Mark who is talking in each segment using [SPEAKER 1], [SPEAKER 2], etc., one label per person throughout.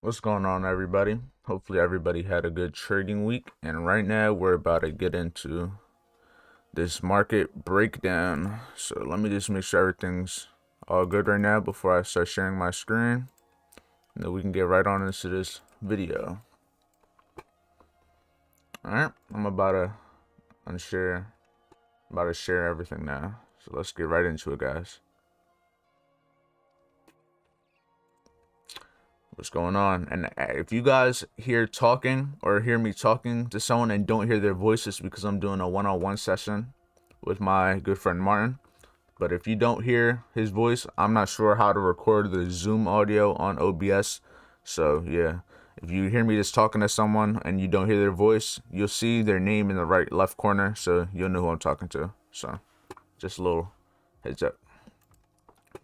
[SPEAKER 1] What's going on, everybody? Hopefully everybody had a good trading week, and right now we're about to get into this market breakdown. So let me just make sure everything's all good right now before I start sharing my screen, and then we can get right on into this video. Alright, I'm about to share everything now. So let's get right into it, guys. What's going on? And if you guys hear talking or hear me talking to someone and don't hear their voices, because I'm doing a one-on-one session with my good friend Martin. But if you don't hear his voice, I'm not sure how to record the Zoom audio on OBS. So yeah, if you hear me just talking to someone and you don't hear their voice, you'll see their name in the left corner, so you'll know who I'm talking to. So just a little heads up.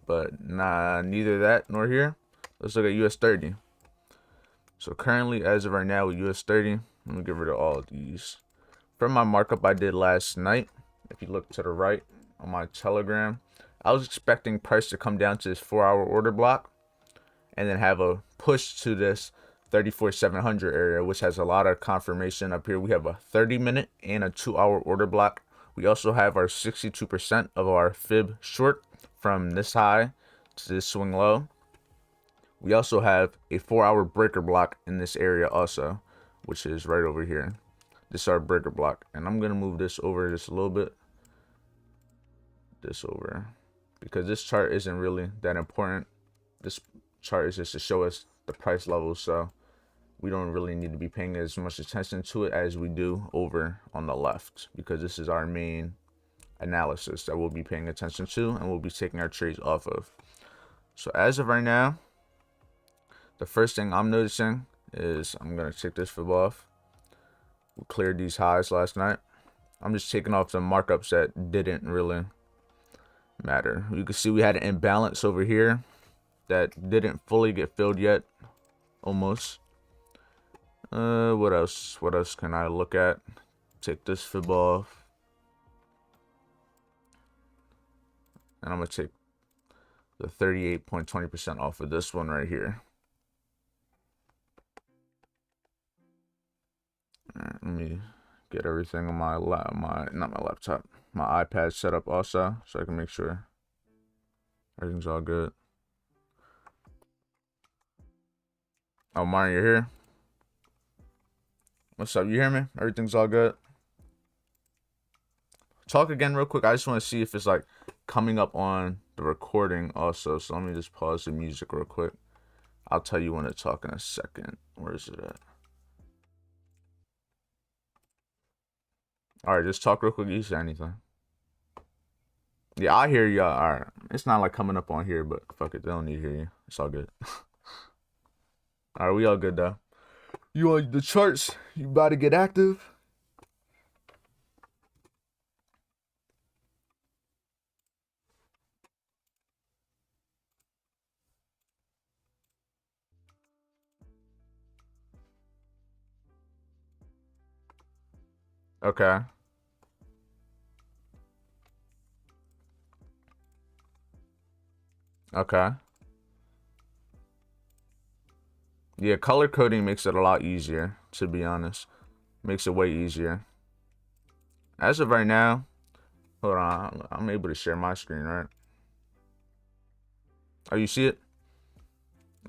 [SPEAKER 1] But nah, neither that nor here. Let's look at US30. So currently, as of right now with US30, let me get rid of all of these. From my markup I did last night, if you look to the right on my Telegram, I was expecting price to come down to this 4-hour order block and then have a push to this 34,700 area, which has a lot of confirmation up here. We have a 30-minute and a 2-hour order block. We also have our 62% of our fib short from this high to this swing low. We also have a 4-hour breaker block in this area also, which is right over here. This is our breaker block, and I'm gonna move this over just a little bit. This over, because this chart isn't really that important. This chart is just to show us the price levels, so we don't really need to be paying as much attention to it as we do over on the left, because this is our main analysis that we'll be paying attention to and we'll be taking our trades off of. So as of right now, the first thing I'm noticing is I'm gonna take this fib off. We cleared these highs last night. I'm just taking off some markups that didn't really matter. You can see we had an imbalance over here that didn't fully get filled yet, almost. What else can I look at? Take this fib off, and I'm gonna take the 38.20% off of this one right here. Let me get everything on my iPad set up also, so I can make sure everything's all good. Oh, Martin, you're here? What's up? You hear me? Everything's all good? Talk again real quick. I just want to see if it's like coming up on the recording also. So let me just pause the music real quick. I'll tell you when to talk in a second. Where is it at? All right, just talk real quick. You say anything? Yeah, I hear you. All right, it's not like coming up on here, but fuck it, they don't need to hear you. It's all good. All right, we all good though. You on the charts? You about to get active? Okay. Okay. Yeah, color coding makes it a lot easier, to be honest. Makes it way easier. As of right now, hold on, I'm able to share my screen, right? Oh, you see it?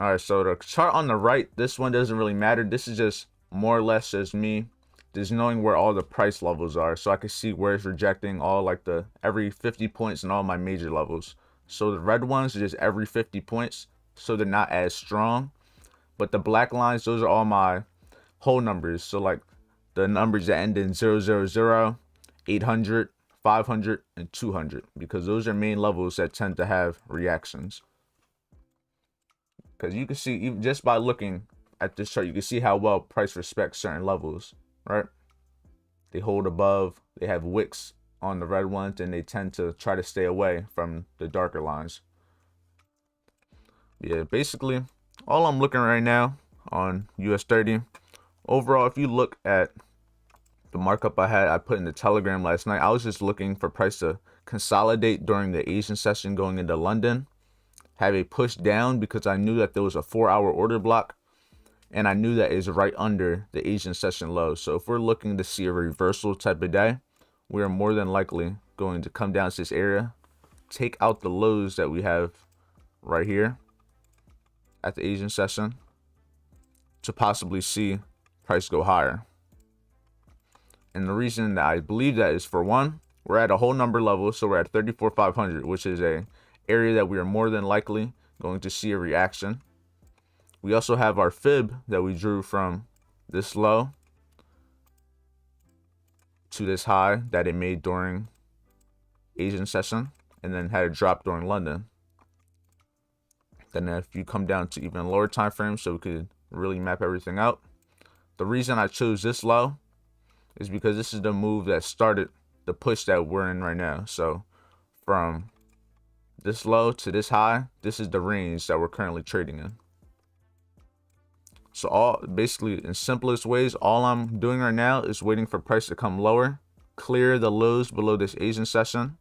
[SPEAKER 1] All right, so the chart on the right, this one doesn't really matter. This is just more or less just me just knowing where all the price levels are, so I can see where it's rejecting all like the every 50 points and all my major levels. So the red ones are just every 50 points, so they're not as strong. But the black lines, those are all my whole numbers. So like the numbers that end in 000, 800, 500, and 200, because those are main levels that tend to have reactions. Because you can see, even just by looking at this chart, you can see how well price respects certain levels, right? They hold above, they have wicks on the red ones, and they tend to try to stay away from the darker lines. Yeah, basically, all I'm looking right now on US30, overall, if you look at the markup I put in the Telegram last night, I was just looking for price to consolidate during the Asian session going into London, have a push down because I knew that there was a 4-hour order block and I knew that is right under the Asian session low. So if we're looking to see a reversal type of day, we are more than likely going to come down to this area, take out the lows that we have right here at the Asian session to possibly see price go higher. And the reason that I believe that is, for one, we're at a whole number level, so we're at 34,500, which is a area that we are more than likely going to see a reaction. We also have our fib that we drew from this low to this high that it made during Asian session, and then had a drop during London. Then if you come down to even lower time frames, so we could really map everything out. The reason I chose this low is because this is the move that started the push that we're in right now. So from this low to this high, this is the range that we're currently trading in. So all basically, in simplest ways, all I'm doing right now is waiting for price to come lower, clear the lows below this Asian session,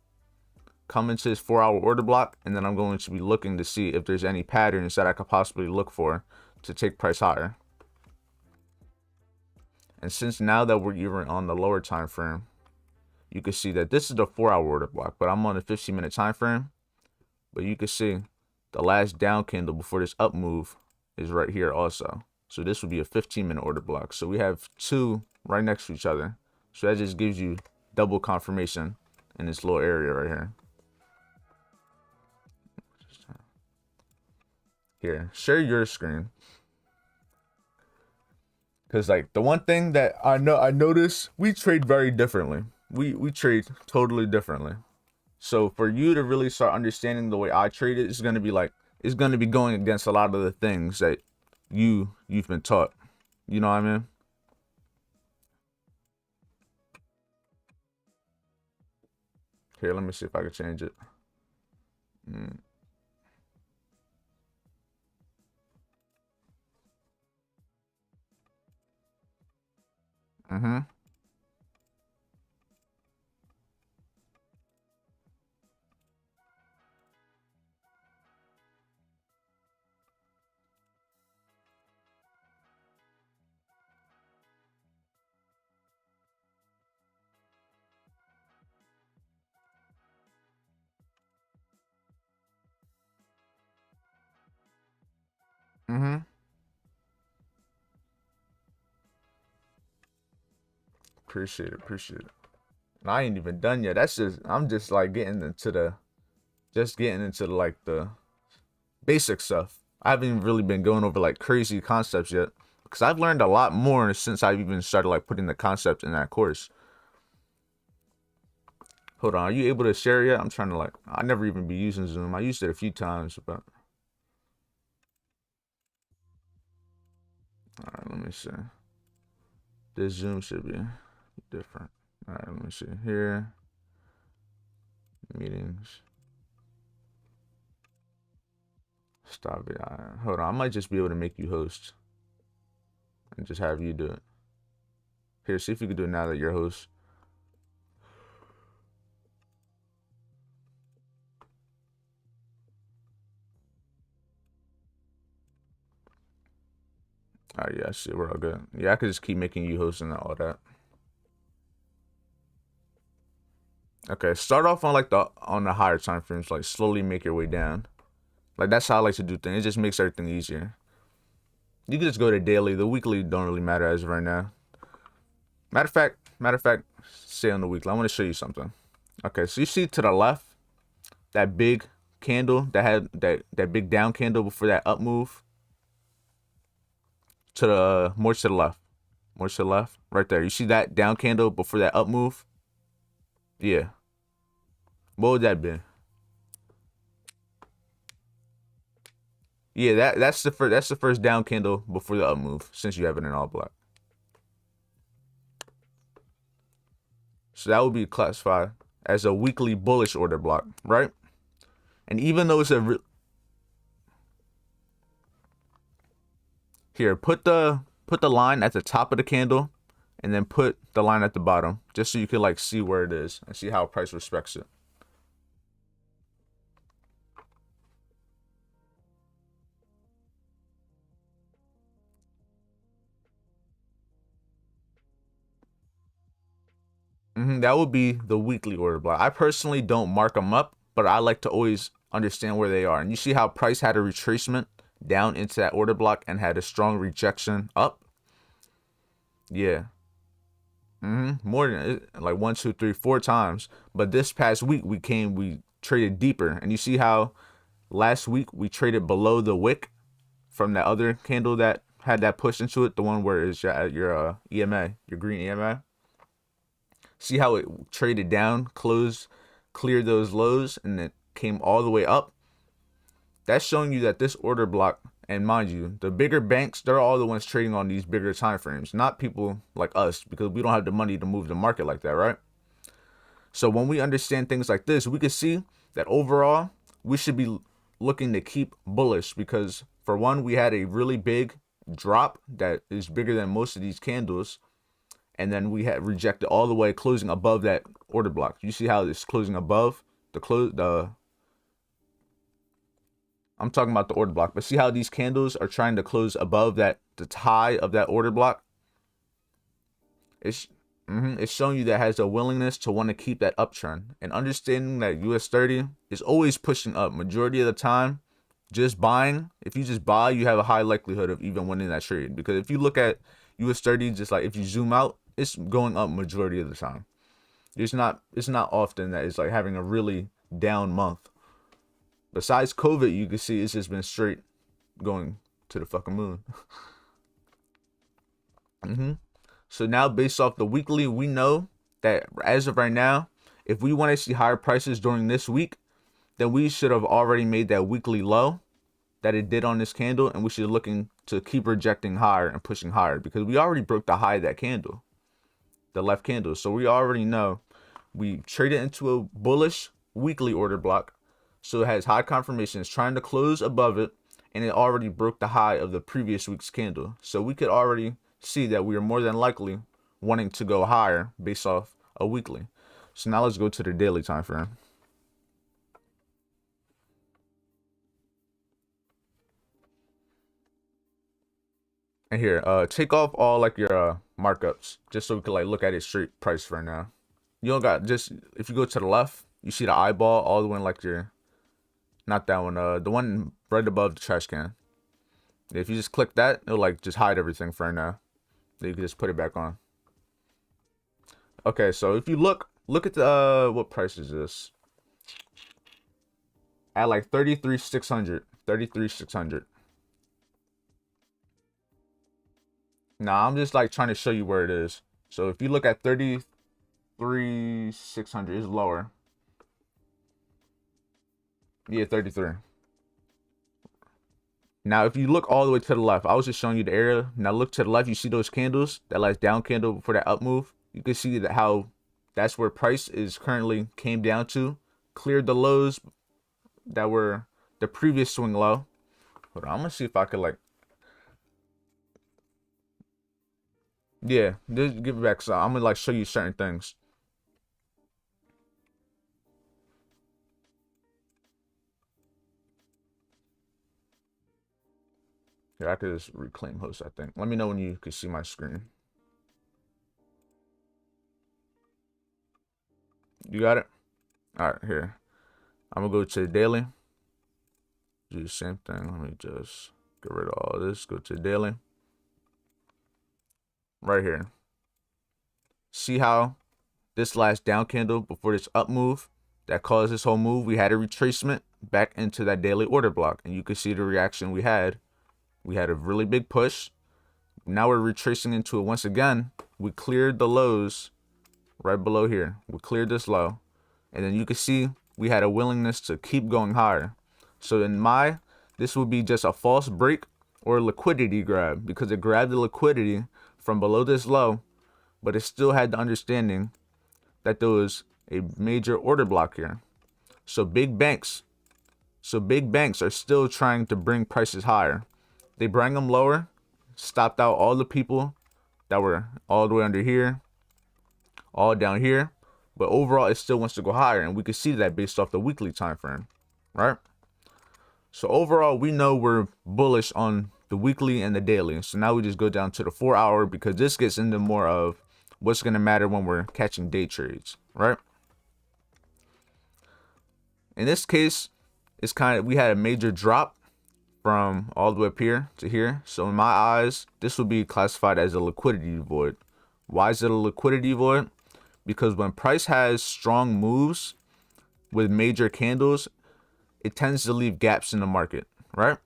[SPEAKER 1] come into this 4-hour order block, and then I'm going to be looking to see if there's any patterns that I could possibly look for to take price higher. And since now that we're even on the lower time frame, you can see that this is the 4-hour order block, but I'm on a 15-minute time frame. But you can see the last down candle before this up move is right here also. So this would be a 15-minute order block. So we have two right next to each other. So that just gives you double confirmation in this little area right here. Here, share your screen. Because like the one thing that I notice, we trade very differently. We trade totally differently. So for you to really start understanding the way I trade it, it's gonna be going against a lot of the things that you've been taught. You know what I mean? Here, let me see if I can change it. Mm-hmm. Mm-hmm. Appreciate it. Appreciate it. And I ain't even done yet. I'm just like getting into like the basic stuff. I haven't even really been going over like crazy concepts yet, because I've learned a lot more since I've even started like putting the concept in that course. Hold on, are you able to share yet? I'm trying to like, I never even be using Zoom. I used it a few times, but all right, let me see. This Zoom should be different. All right, let me see here. Meetings. Stop it. Hold on, I might just be able to make you host and just have you do it. Here, see if you can do it now that you're host. All right, yeah, I see. We're all good. Yeah, I could just keep making you host and all that. Okay, start off on like on the higher time frames, like slowly make your way down. Like that's how I like to do things. It just makes everything easier. You can just go to daily. The weekly don't really matter as of right now. Matter of fact, stay on the weekly. I want to show you something. Okay, so you see to the left, that big candle that had that big down candle before that up move. To the more to the left, right there. You see that down candle before that up move? Yeah. What would that be? Yeah, that's the first down candle before the up move, since you have it in all black. So that would be classified as a weekly bullish order block, right? And even though it's here, put the line at the top of the candle, and then put the line at the bottom, just so you can like see where it is and see how price respects it. That would be the weekly order block. I personally don't mark them up, but I like to always understand where they are. And you see how price had a retracement down into that order block and had a strong rejection up? Yeah. More than like 1, 2, 3, 4 times. But this past week we traded deeper. And you see how last week we traded below the wick from that other candle that had that push into it, the one where it's your EMA, your green EMA. See how it traded down, cleared those lows, and it came all the way up? That's showing you that this order block, and mind you, the bigger banks, they're all the ones trading on these bigger time frames, not people like us, because we don't have the money to move the market like that, right? So when we understand things like this, we can see that overall, we should be looking to keep bullish, because for one, we had a really big drop that is bigger than most of these candles, and then we had rejected all the way, closing above that order block. You see how it's closing above I'm talking about the order block, but see how these candles are trying to close above the high of that order block? It's showing you that it has a willingness to want to keep that uptrend, and understanding that US 30 is always pushing up majority of the time. Just buying, if you just buy, you have a high likelihood of even winning that trade, because if you look at US 30, just like if you zoom out, it's going up majority of the time. It's not often that it's like having a really down month. Besides COVID, you can see it's just been straight going to the fucking moon. So now, based off the weekly, we know that as of right now, if we want to see higher prices during this week, then we should have already made that weekly low that it did on this candle, and we should be looking to keep rejecting higher and pushing higher, because we already broke the high of that candle, the left candle. So we already know we traded into a bullish weekly order block. So it has high confirmation. It's trying to close above it, and it already broke the high of the previous week's candle. So we could already see that we are more than likely wanting to go higher based off a weekly. So now let's go to the daily time frame. And here, take off all like your markups, just so we can like look at it straight price for now. You don't got, just if you go to the left, you see the eyeball all the way in like your, not that one, the one right above the trash can. If you just click that, it'll like just hide everything for now. Then you can just put it back on. Okay, so if you look at the what price is this? At like 33,600, 33,600. Nah, I'm just like trying to show you where it is. So if you look at 33,600, it's lower. Yeah, 33. Now, if you look all the way to the left, I was just showing you the area. Now look to the left, you see those candles, that last down candle before that up move. You can see that how that's where price is currently came down to, cleared the lows that were the previous swing low. Hold on, I'm gonna see if I could like, yeah, just give it back. So I'm gonna like show you certain things. Yeah, I could just reclaim host, I think. Let me know when you can see my screen. You got it? All right, here. I'm gonna go to the daily. Do the same thing. Let me just get rid of all this. Go to the daily. Right here. See how this last down candle before this up move that caused this whole move, we had a retracement back into that daily order block, and you can see the reaction we had. We had a really big push. Now we're retracing into it once again. We cleared the lows right below here. We cleared this low, and then you can see we had a willingness to keep going higher. So this would be just a false break or a liquidity grab, because it grabbed the liquidity from below this low, but it still had the understanding that there was a major order block here. So big banks are still trying to bring prices higher. They bring them lower, stopped out all the people that were all the way under here, all down here, but overall it still wants to go higher, and we can see that based off the weekly time frame, right? So overall, we know we're bullish on the weekly and the daily. So now we just go down to the 4 hour, because this gets into more of what's going to matter when we're catching day trades, right? In this case, it's we had a major drop from all the way up here to here. So in my eyes, this would be classified as a liquidity void. Why is it a liquidity void? Because when price has strong moves with major candles, it tends to leave gaps in the market, right?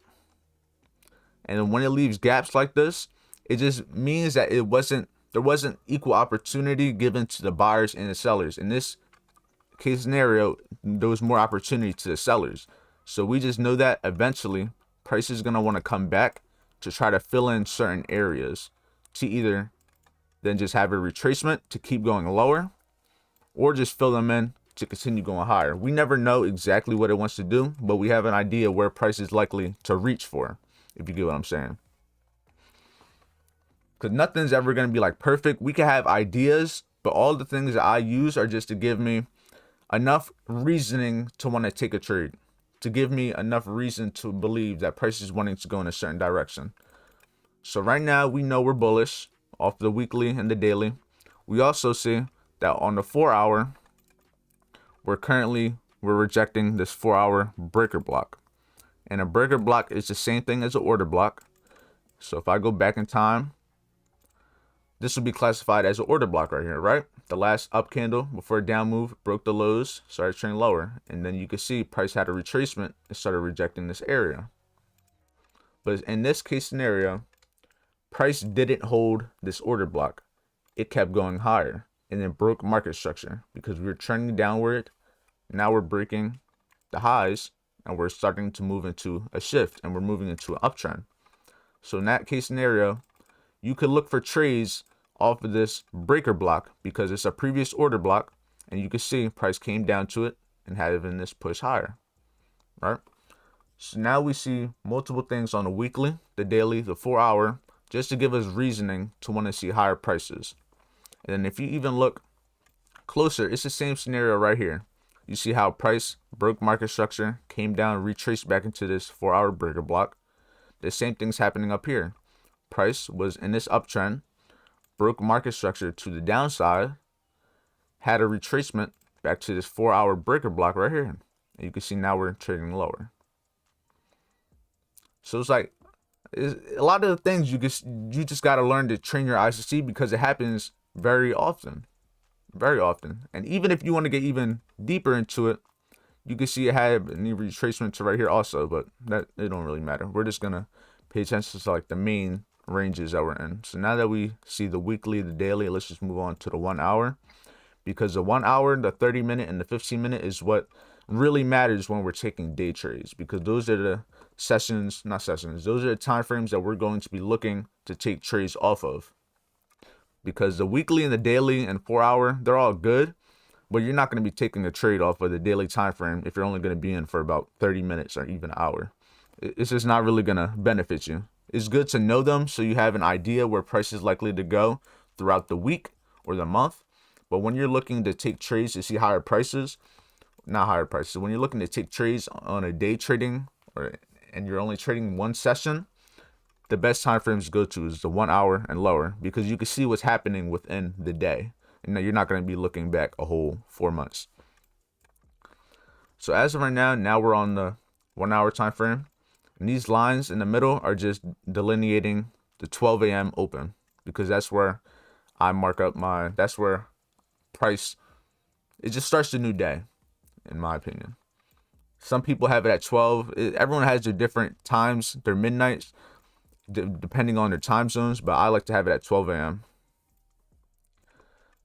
[SPEAKER 1] And when it leaves gaps like this, it just means that there wasn't equal opportunity given to the buyers and the sellers. In this case scenario, there was more opportunity to the sellers. So we just know that eventually price is going to want to come back to try to fill in certain areas to either then just have a retracement to keep going lower, or just fill them in to continue going higher. We never know exactly what it wants to do, but we have an idea where price is likely to reach for, if you get what I'm saying. Because nothing's ever going to be like perfect. We can have ideas, but all the things that I use are just to give me enough reasoning to want to take a trade, to give me enough reason to believe that price is wanting to go in a certain direction. So right now we know we're bullish off the weekly and the daily. We also see that on the 4-hour, we're rejecting this 4-hour breaker block. And a breaker block is the same thing as an order block. So if I go back in time, this would be classified as an order block right here, right? The last up candle before a down move broke the lows, started trading lower. And then you can see price had a retracement and started rejecting this area. But in this case scenario, price didn't hold this order block. It kept going higher and then broke market structure because we were trending downward. Now we're breaking the highs and we're starting to move into a shift and we're moving into an uptrend. So in that case scenario, you could look for trades off of this breaker block because it's a previous order block, and you can see price came down to it and having this push higher, right? So now we see multiple things on the weekly, the daily, the 4-hour, just to give us reasoning to want to see higher prices. And then if you even look closer, it's the same scenario right here. You see how price broke market structure, came down, retraced back into this 4-hour breaker block. The same thing's happening up here. Price was in this uptrend, broke market structure to the downside, had a retracement back to this 4-hour breaker block right here. And you can see now we're trading lower. So it's like a lot of the things you just got to learn to train your eyes to see, because it happens very often. Very often. And even if you want to get even deeper into it, you can see it had any retracement to right here also, but that it don't really matter. We're just going to pay attention to like the main ranges that we're in. So now that we see the weekly, the daily, let's just move on to the 1-hour, because the 1 hour, the 30-minute, and the 15-minute is what really matters when we're taking day trades, because those are the those are the time frames that we're going to be looking to take trades off of. Because the weekly and the daily and 4-hour, they're all good, but you're not going to be taking a trade off of the daily time frame if you're only going to be in for about 30 minutes or even an hour. It's just not really going to benefit you. It's good to know them so you have an idea where price is likely to go throughout the week or the month. But when you're looking to take trades to see higher prices, not higher prices, when you're looking to take trades on a day trading and you're only trading one session, the best time frames to go to is the 1 hour and lower, because you can see what's happening within the day. And you're not going to be looking back a whole 4 months. So as of right now we're on the 1 hour time frame. And these lines in the middle are just delineating the 12 a.m. open, because that's where I mark up that's where price, it just starts the new day, in my opinion. Some people have it at 12. Everyone has their different times, their midnights, depending on their time zones, but I like to have it at 12 a.m.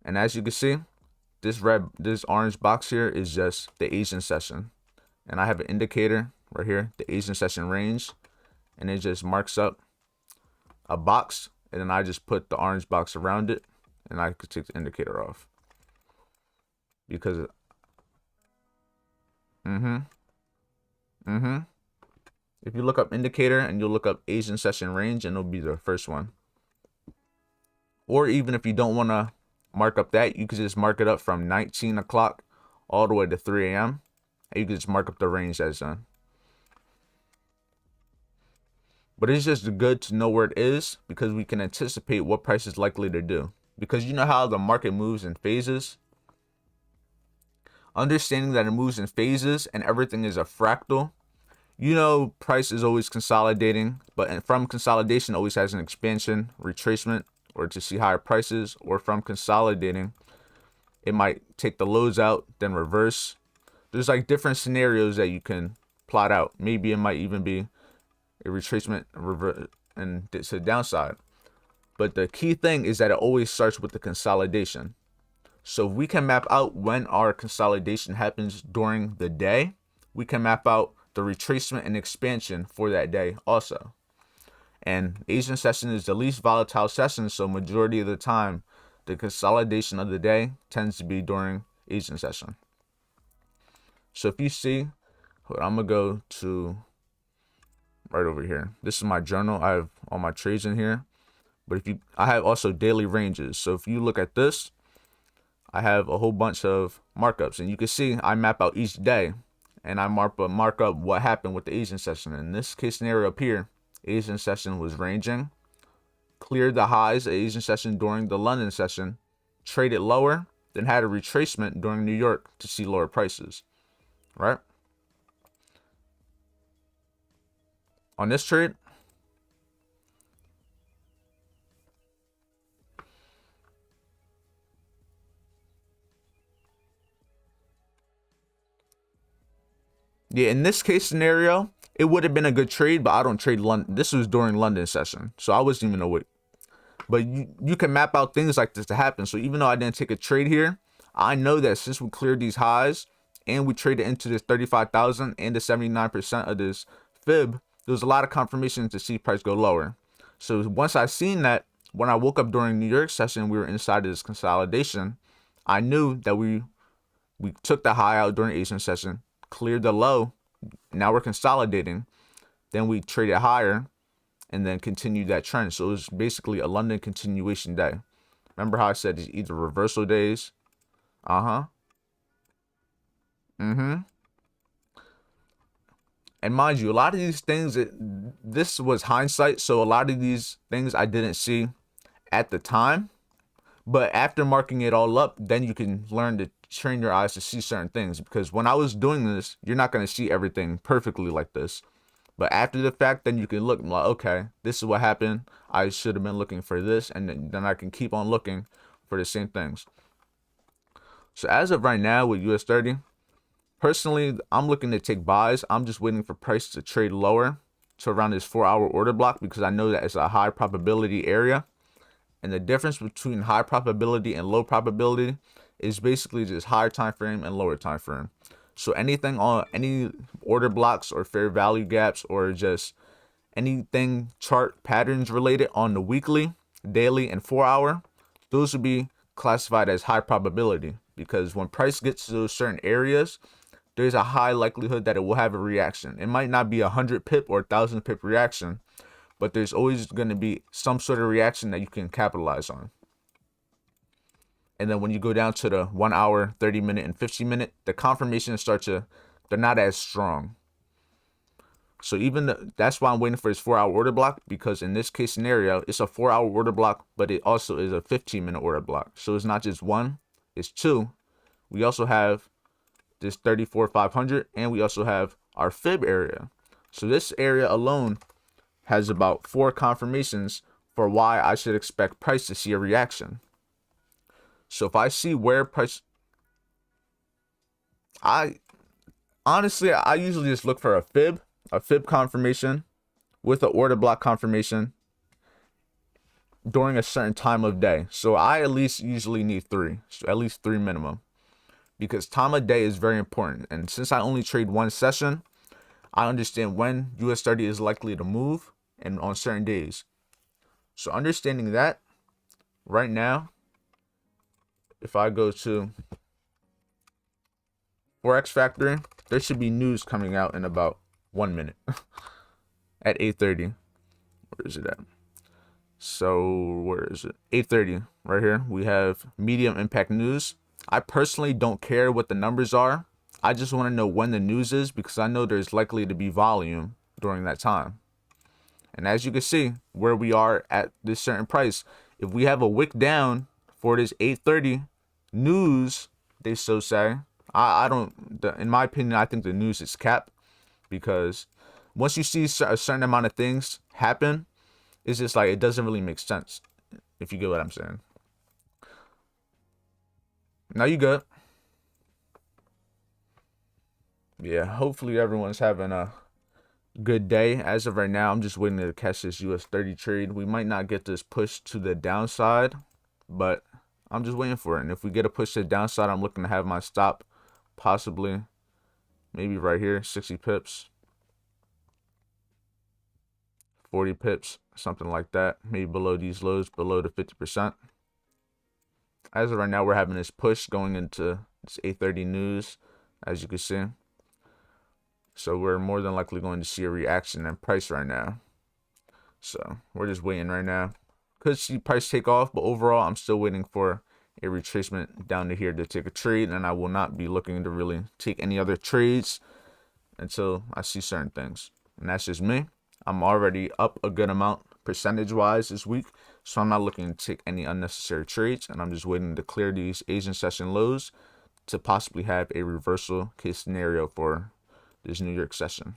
[SPEAKER 1] And as you can see, this orange box here is just the Asian session. And I have an indicator right here, the Asian session range, and it just marks up a box, and then I just put the orange box around it, and I could take the indicator off. Because if you look up indicator and you'll look up Asian session range, and it'll be the first one. Or even if you don't want to mark up that, you could just mark it up from 19 o'clock all the way to 3 a.m. and you can just mark up the range that's done. But it's just good to know where it is, because we can anticipate what price is likely to do. because you know how the market moves in phases. Understanding that it moves in phases and everything is a fractal, you know, price is always consolidating, but from consolidation always has an expansion, retracement, or to see higher prices, or from consolidating, it might take the lows out, then reverse. There's like different scenarios that you can plot out. Maybe it might even be a retracement, reverse, and it's a downside. But the key thing is that it always starts with the consolidation. So if we can map out when our consolidation happens during the day, we can map out the retracement and expansion for that day also. And Asian session is the least volatile session, so majority of the time, the consolidation of the day tends to be during Asian session. So if you see, I'm gonna go to right over here. This is my journal. I have all my trades in here. But I have also daily ranges. So if you look at this, I have a whole bunch of markups, and you can see I map out each day, and I mark up what happened with the Asian session. In this case scenario up here, Asian session was ranging, cleared the highs of Asian session during the London session, traded lower, then had a retracement during New York to see lower prices, right? On this trade, yeah, in this case scenario, it would have been a good trade, but I don't trade London. This was during London session, so I wasn't even awake. But you can map out things like this to happen. So even though I didn't take a trade here, I know that since we cleared these highs and we traded into this 35,000 and the 79% of this fib, there was a lot of confirmation to see price go lower. So once I seen that, when I woke up during New York session, we were inside of this consolidation. I knew that we took the high out during Asian session, cleared the low. Now we're consolidating. Then we traded higher and then continued that trend. So it was basically a London continuation day. Remember how I said it's either reversal days? And mind you, a lot of these things, this was hindsight. So a lot of these things I didn't see at the time. But after marking it all up, then you can learn to train your eyes to see certain things. Because when I was doing this, you're not going to see everything perfectly like this. But after the fact, then you can look like, okay, this is what happened. I should have been looking for this. And then I can keep on looking for the same things. So as of right now with US 30, personally, I'm looking to take buys. I'm just waiting for price to trade lower to around this 4-hour order block, because I know that it's a high probability area. And the difference between high probability and low probability is basically just higher time frame and lower time frame. So anything on any order blocks or fair value gaps or just anything chart patterns related on the weekly, daily, and 4-hour, those would be classified as high probability, because when price gets to those certain areas, there's a high likelihood that it will have a reaction. It might not be 100 pip or 1,000 pip reaction, but there's always going to be some sort of reaction that you can capitalize on. And then when you go down to the 1 hour, 30 minute, and 50 minute, the confirmations they're not as strong. So that's why I'm waiting for this 4-hour order block, because in this case scenario, it's a 4-hour order block, but it also is a 15-minute order block. So it's not just one, it's two. We also have this 34,500, and we also have our fib area. So this area alone has about 4 confirmations for why I should expect price to see a reaction. So if I see where price, I usually just look for a fib confirmation with an order block confirmation during a certain time of day. So I at least usually need 3, so at least 3 minimum, because time of day is very important. And since I only trade one session, I understand when US 30 is likely to move and on certain days. So understanding that, right now, if I go to Forex Factory, there should be news coming out in about 1 minute at 8:30. Where is it at? So where is it? 8:30 right here. We have medium impact news. I personally don't care what the numbers are. I just want to know when the news is, because I know there's likely to be volume during that time. And as you can see, where we are at this certain price, if we have a wick down for this 8:30 news, they so say. I don't, in my opinion, I think the news is cap, because once you see a certain amount of things happen, it's just like it doesn't really make sense, if you get what I'm saying. Now you good. Yeah, hopefully everyone's having a good day. As of right now, I'm just waiting to catch this US 30 trade. We might not get this push to the downside, but I'm just waiting for it. And if we get a push to the downside, I'm looking to have my stop possibly maybe right here, 60 pips, 40 pips, something like that. Maybe below these lows, below the 50%. As of right now, we're having this push going into this 8:30 news, as you can see. So we're more than likely going to see a reaction in price right now. So we're just waiting right now. Could see price take off, but overall, I'm still waiting for a retracement down to here to take a trade, and I will not be looking to really take any other trades until I see certain things. And that's just me. I'm already up a good amount percentage-wise this week, so I'm not looking to take any unnecessary trades, and I'm just waiting to clear these Asian session lows to possibly have a reversal case scenario for this New York session.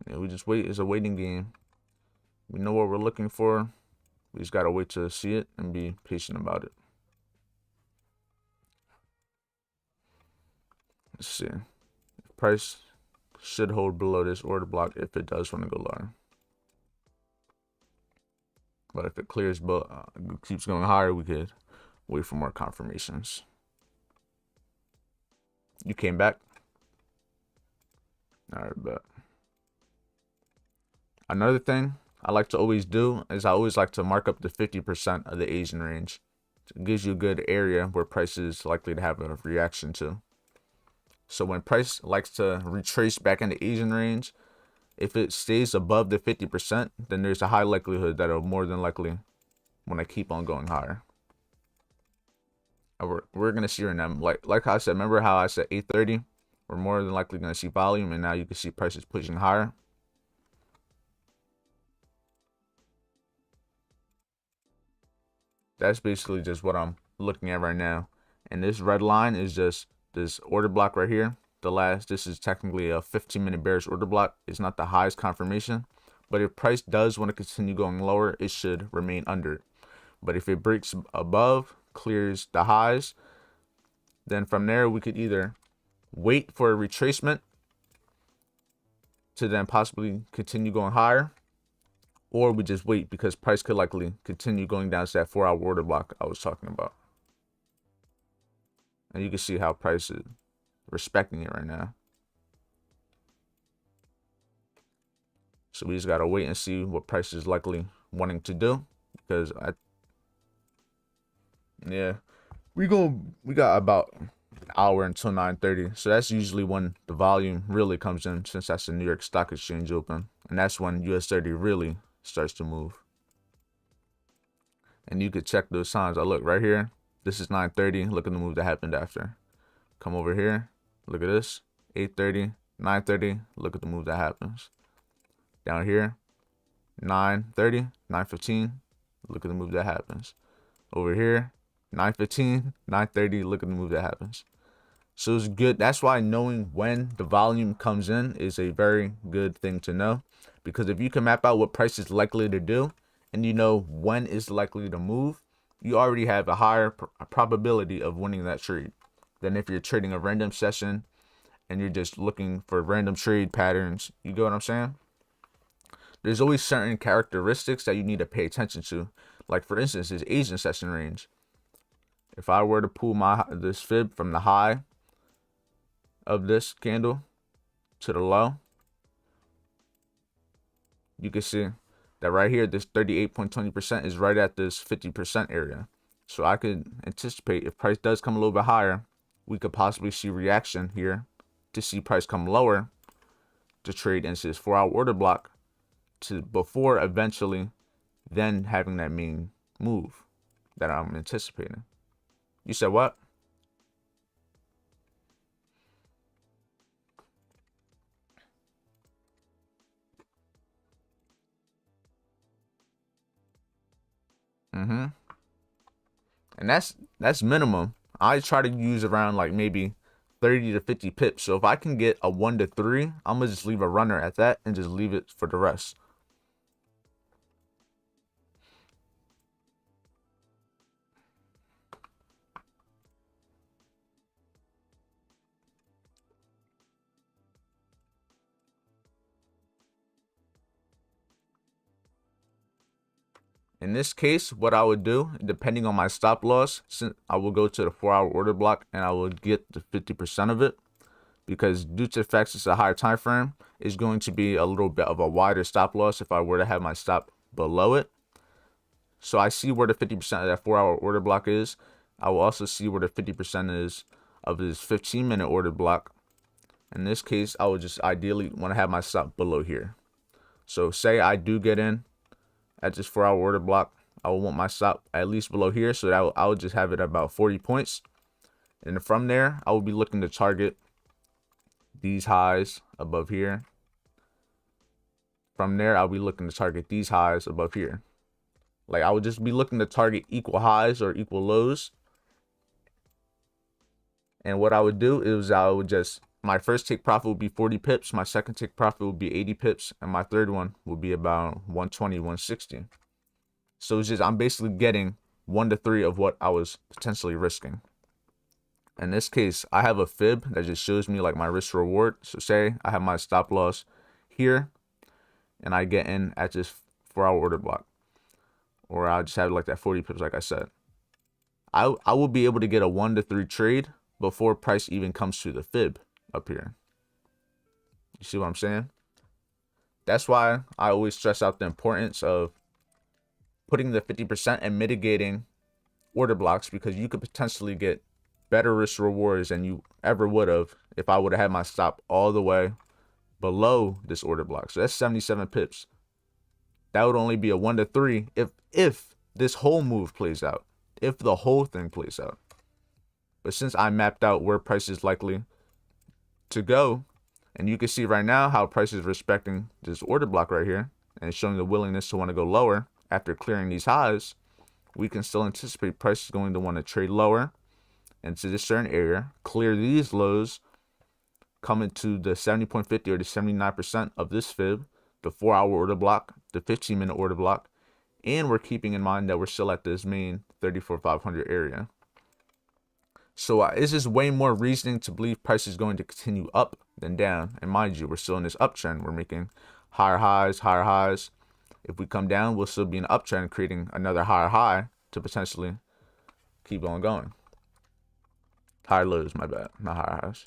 [SPEAKER 1] Yeah, we just wait. It's a waiting game. We know what we're looking for. We just gotta wait to see it and be patient about it. Let's see. Price should hold below this order block if it does want to go lower. But if it clears, but keeps going higher, we could wait for more confirmations. You came back. All right, but another thing I like to always do is I always like to mark up the 50% of the Asian range. It gives you a good area where price is likely to have a reaction to. So when price likes to retrace back in the Asian range, if it stays above the 50%, then there's a high likelihood that it'll more than likely want to keep on going higher. We're gonna see right now, like I said, remember how I said 8:30? We're more than likely gonna see volume, and now you can see prices pushing higher. That's basically just what I'm looking at right now. And this red line is just this order block right here. This is technically a 15-minute bearish order block. It's not the highest confirmation, but if price does want to continue going lower, it should remain under it. But if it breaks above, clears the highs, then from there we could either wait for a retracement to then possibly continue going higher, or we just wait because price could likely continue going down to that 4-hour order block I was talking about. And you can see how price is respecting it right now. So we just gotta wait and see what price is likely wanting to do, because we got about an hour until 9:30, so that's usually when the volume really comes in, since that's the New York Stock Exchange open, and that's when US 30 really starts to move. And you could check those signs. I look right here. This is 9:30. Look at the move that happened after. Come over here. Look at this. 8:30, 9:30. Look at the move that happens. Down here, 9:30, 9:15. Look at the move that happens. Over here, 9:15, 9:30. Look at the move that happens. So it's good. That's why knowing when the volume comes in is a very good thing to know, because if you can map out what price is likely to do and you know when it's likely to move, you already have a higher probability of winning that trade than if you're trading a random session and you're just looking for random trade patterns. You get what I'm saying? There's always certain characteristics that you need to pay attention to. Like for instance, this Asian session range. If I were to pull this fib from the high of this candle to the low, you can see that right here, this 38.20% is right at this 50% area. So I could anticipate if price does come a little bit higher, we could possibly see reaction here to see price come lower to trade into this 4-hour order block to before eventually then having that main move that I'm anticipating. You said what? Mm-hmm. And that's minimum. I try to use around like maybe 30 to 50 pips. So if I can get a 1 to 3, I'm gonna just leave a runner at that and just leave it for the rest. In this case, what I would do, depending on my stop loss, since I will go to the 4-hour order block and I will get the 50% of it, because due to the fact it's a higher time frame, it's going to be a little bit of a wider stop loss if I were to have my stop below it. So I see where the 50% of that 4-hour order block is. I will also see where the 50% is of this 15-minute order block. In this case, I would just ideally want to have my stop below here. So say I do get in at this 4-hour order block, I will want my stop at least below here, so that I would just have it at about 40 points. And from there, I will be looking to target these highs above here. From there, I'll be looking to target these highs above here. Like, I would just be looking to target equal highs or equal lows. And what I would do is I would just, my first take profit would be 40 pips, my second take profit would be 80 pips, and my third one would be about 120, 160. So it's just, I'm basically getting 1 to 3 of what I was potentially risking. In this case, I have a fib that just shows me like my risk reward. So say I have my stop loss here and I get in at this 4-hour order block, or I'll just have like that 40 pips like I said. I will be able to get a 1 to 3 trade before price even comes to the fib up here. You see what I'm saying? That's why I always stress out the importance of putting the 50% and mitigating order blocks, because you could potentially get better risk rewards than you ever would have if I would have had my stop all the way below this order block. So that's 77 pips. That would only be a 1 to 3 if this whole move plays out, if the whole thing plays out. But since I mapped out where price is likely to go, and you can see right now how price is respecting this order block right here and showing the willingness to want to go lower after clearing these highs, we can still anticipate price is going to want to trade lower into this certain area, clear these lows, come into the 70.50 or the 79% of this fib, the 4-hour order block, the 15-minute order block, and we're keeping in mind that we're still at this main 34,500 area. So it's just way more reasoning to believe price is going to continue up than down. And mind you, we're still in this uptrend. We're making higher highs, higher highs. If we come down, we'll still be in an uptrend, creating another higher high to potentially keep on going. Higher lows, my bad, not higher highs.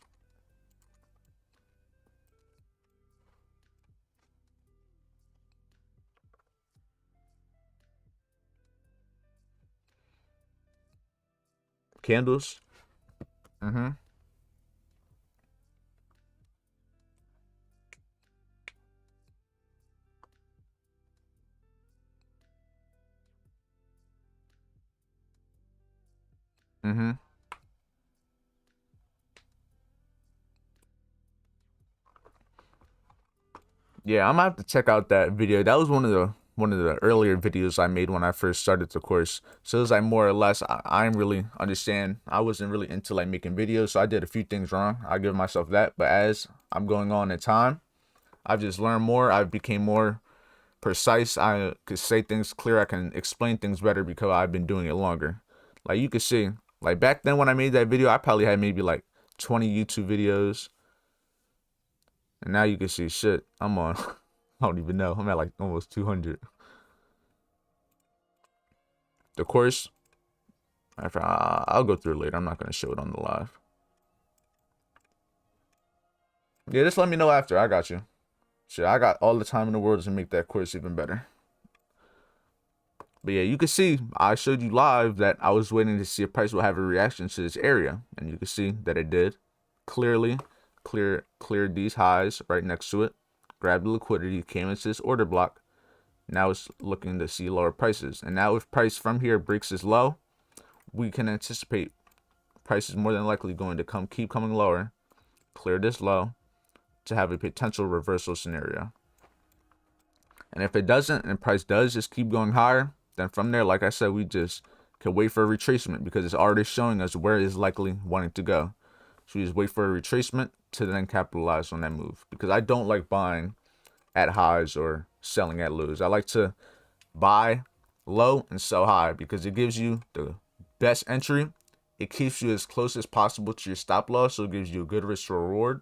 [SPEAKER 1] Candles. Mm-hmm. Mm-hmm. Yeah, I'm gonna have to check out that video. That was one of the earlier videos I made when I first started the course. So it was like more or less I didn't really understand. I wasn't really into like making videos, so I did a few things wrong. I give myself that. But as I'm going on in time, I've just learned more. I became more precise. I could say things clear. I can explain things better because I've been doing it longer. Like you could see, like back then when I made that video, I probably had maybe like 20 YouTube videos. And now you can see shit. I'm on, I don't even know. I'm at like almost 200. The course, I'll go through it later. I'm not going to show it on the live. Yeah, just let me know after. I got you. Shit, I got all the time in the world to make that course even better. But yeah, you can see I showed you live that I was waiting to see if price will have a reaction to this area. And you can see that it did. Clearly, cleared these highs right next to it. Grabbed the liquidity, came into this order block. Now it's looking to see lower prices. And now if price from here breaks this low, we can anticipate price is more than likely going to keep coming lower, clear this low to have a potential reversal scenario. And if it doesn't and price does just keep going higher, then from there, like I said, we just can wait for a retracement because it's already showing us where it's likely wanting to go. So we just wait for a retracement to then capitalize on that move, because I don't like buying at highs or selling at lows. I like to buy low and sell high because it gives you the best entry. It keeps you as close as possible to your stop loss, so it gives you a good risk to reward.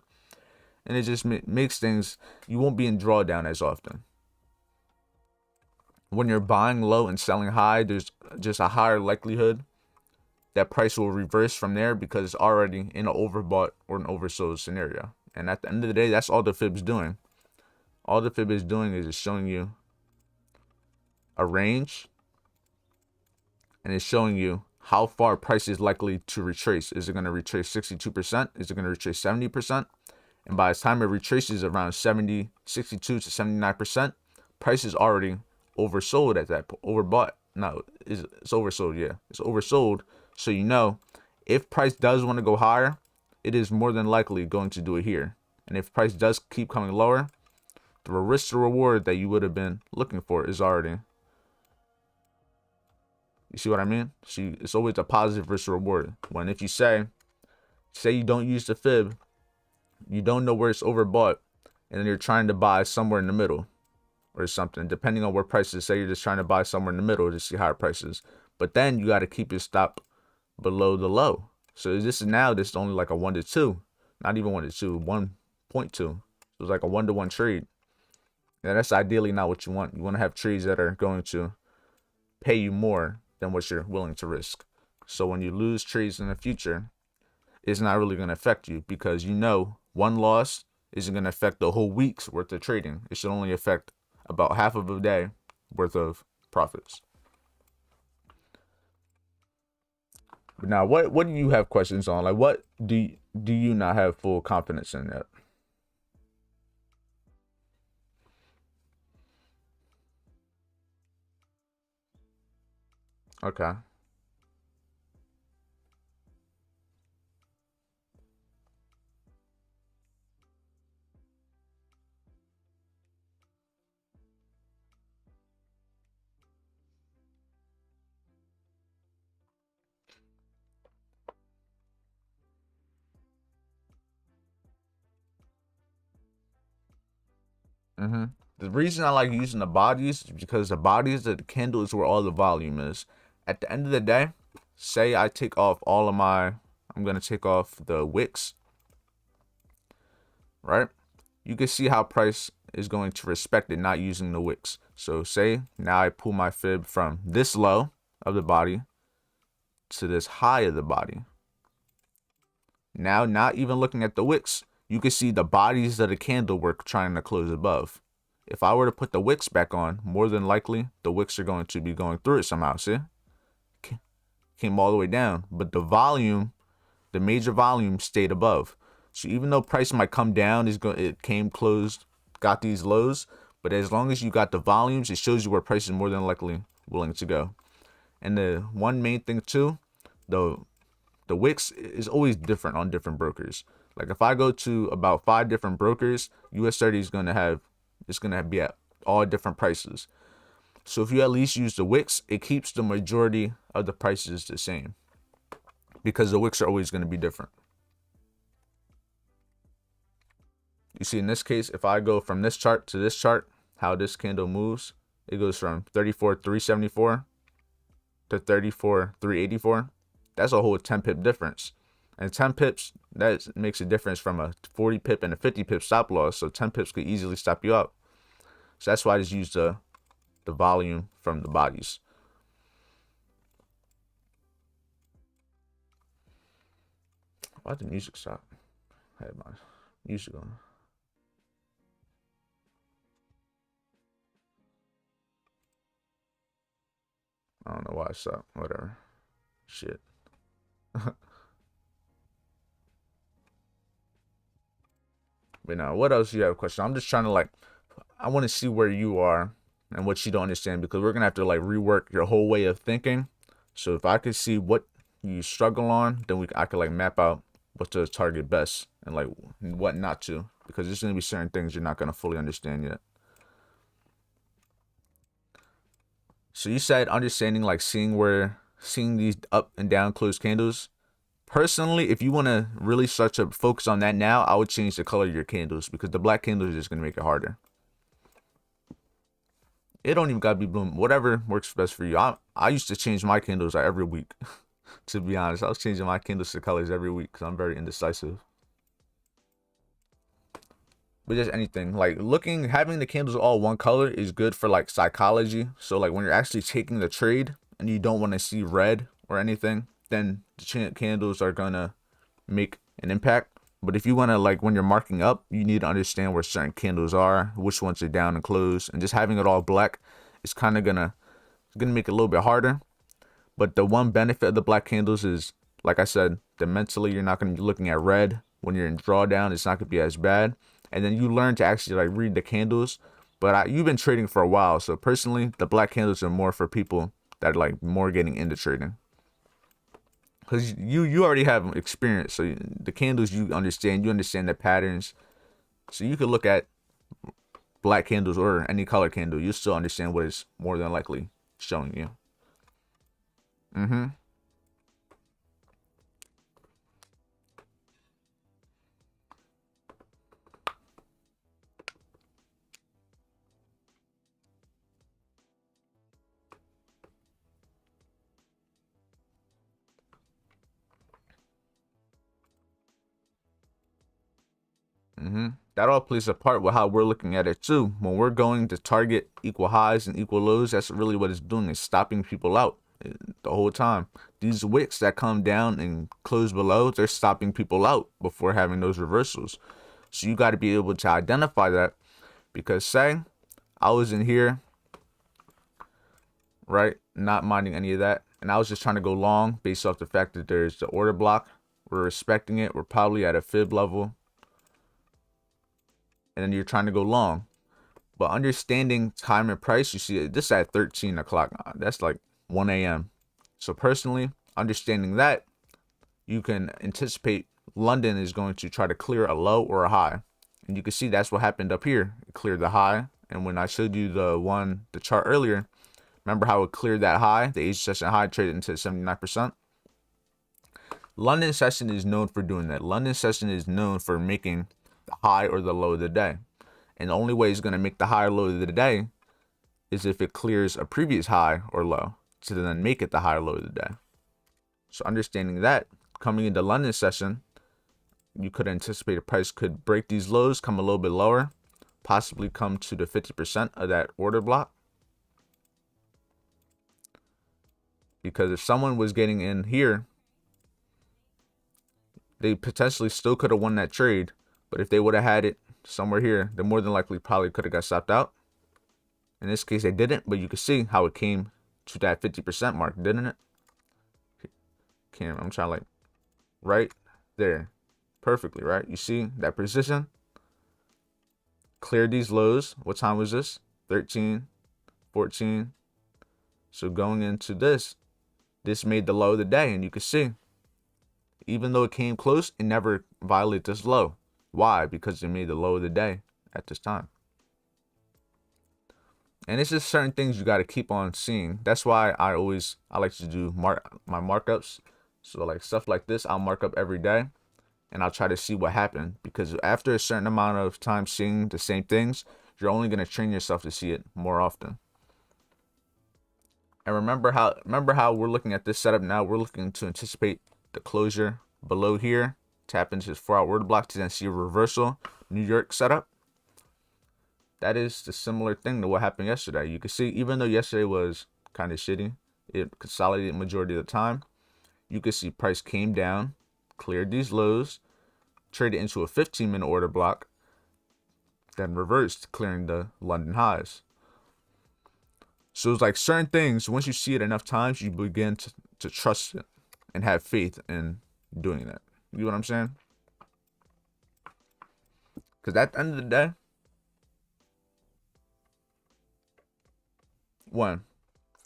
[SPEAKER 1] And it just makes things, you won't be in drawdown as often. When you're buying low and selling high, there's just a higher likelihood that price will reverse from there because it's already in an overbought or an oversold scenario. And at the end of the day, that's all the fib's doing. All the fib is doing is just showing you a range, and it's showing you how far price is likely to retrace. Is it going to retrace 62%? Is it going to retrace 70%? And by the time it retraces around 62 to 79%, price is already oversold at that point. Overbought. No, it's oversold. Yeah, it's oversold. So you know, if price does want to go higher, it is more than likely going to do it here. And if price does keep coming lower, the risk to reward that you would have been looking for is already. You see what I mean? See, it's always a positive risk to reward. When if you say you don't use the fib, you don't know where it's overbought, and then you're trying to buy somewhere in the middle or something, depending on where prices, say you're just trying to buy somewhere in the middle to see higher prices, but then you got to keep your stop below the low. So this is only like a 1 to 2, not even 1 to 2, 1.2. So it's like a 1-to-1 trade. And that's ideally not what you want. You want to have trades that are going to pay you more than what you're willing to risk. So when you lose trades in the future, it's not really going to affect you, because you know one loss isn't going to affect the whole week's worth of trading. It should only affect about half of a day worth of profits. But now, what do you have questions on? Like, what do you not have full confidence in yet? Okay. The reason I like using the bodies is because the bodies of the candle is where all the volume is. At the end of the day, say I take off all of my, I'm going to take off the wicks, right? You can see how price is going to respect it not using the wicks. So say now I pull my fib from this low of the body to this high of the body. Now, not even looking at the wicks, you can see the bodies of the candle we're trying to close above. If I were to put the wicks back on, more than likely the wicks are going to be going through it somehow. See? Came all the way down, but the volume, the major volume, stayed above. So even though price might come down, it came closed, got these lows, but as long as you got the volumes, it shows you where price is more than likely willing to go. And the one main thing too, the wicks is always different on different brokers. Like if I go to about 5 different brokers, US30 is going to be at all different prices. So if you at least use the wicks, it keeps the majority of the prices the same, because the wicks are always going to be different. You see, in this case, if I go from this chart to this chart, how this candle moves, it goes from 34,374 to 34,384. That's a whole 10 pip difference. And 10 pips, that makes a difference from a 40 pip and a 50 pip stop loss. So 10 pips could easily stop you out. So that's why I just use the volume from the bodies. Why'd the music stop? I had my music on. I don't know why it stopped. Whatever. Shit. But now, what else do you have a question? I'm just trying to I want to see where you are and what you don't understand, because we're gonna have to rework your whole way of thinking. So if I could see what you struggle on, then I could like map out what to target best and like what not to, because there's gonna be certain things you're not gonna fully understand yet. So you said understanding like seeing these up and down closed candles. Personally, if you want to really start to focus on that now, I would change the color of your candles, because the black candles are just gonna make it harder. It don't even gotta be blue. Whatever works best for you. I used to change my candles like every week. To be honest, I was changing my candles to colors every week because I'm very indecisive. But just anything like having the candles all one color is good for like psychology. So like when you're actually taking the trade and you don't want to see red or anything, then the candles are gonna make an impact. But if you want to, like, when you're marking up, you need to understand where certain candles are, which ones are down and closed, and just having it all black is kind of gonna make it a little bit harder. But the one benefit of the black candles is, like I said, that mentally you're not gonna be looking at red. When you're in drawdown, it's not gonna be as bad. And then you learn to actually like read the candles. But you've been trading for a while, so personally, the black candles are more for people that are like more getting into trading. Because you already have experience, so the candles you understand the patterns, so you could look at black candles or any color candle, you still understand what it's more than likely showing you. Mm-hmm. Mm-hmm. That all plays a part with how we're looking at it too. When we're going to target equal highs and equal lows, that's really what it's doing, is stopping people out the whole time. These wicks that come down and close below, they're stopping people out before having those reversals. So you got to be able to identify that, because say I was in here, right, not minding any of that, and I was just trying to go long based off the fact that there's the order block. We're respecting it. We're probably at a fib level, and then you're trying to go long. But understanding time and price, you see this at 13 o'clock. That's like 1 a.m. So personally, understanding that, you can anticipate London is going to try to clear a low or a high. And you can see that's what happened up here. It cleared the high. And when I showed you the chart earlier, remember how it cleared that high? The Asia session high traded into 79%. London session is known for doing that. London session is known for making the high or the low of the day. And the only way it's going to make the high or low of the day is if it clears a previous high or low to then make it the high or low of the day. So understanding that, coming into London session, you could anticipate a price could break these lows, come a little bit lower, possibly come to the 50% of that order block. Because if someone was getting in here, they potentially still could have won that trade. But if they would have had it somewhere here, they more than likely probably could have got stopped out. In this case, they didn't, but you can see how it came to that 50% mark, didn't it? I'm trying to like right there. Perfectly, right? You see that position? Cleared these lows. What time was this? 13, 14. So going into this made the low of the day, and you can see, even though it came close, it never violated this low. Why? Because it made the low of the day at this time. And it's just certain things you got to keep on seeing. That's why I like to do my markups. So like stuff like this, I'll mark up every day, and I'll try to see what happened. Because after a certain amount of time seeing the same things, you're only going to train yourself to see it more often. And remember how we're looking at this setup now. We're looking to anticipate the closure below here, tap into this 4-hour order block to then see a reversal New York setup. That is the similar thing to what happened yesterday. You can see, even though yesterday was kind of shitty, it consolidated majority of the time. You can see price came down, cleared these lows, traded into a 15-minute order block, then reversed, clearing the London highs. So it's like certain things, once you see it enough times, you begin to trust it and have faith in doing that. You know what I'm saying? Because at the end of the day,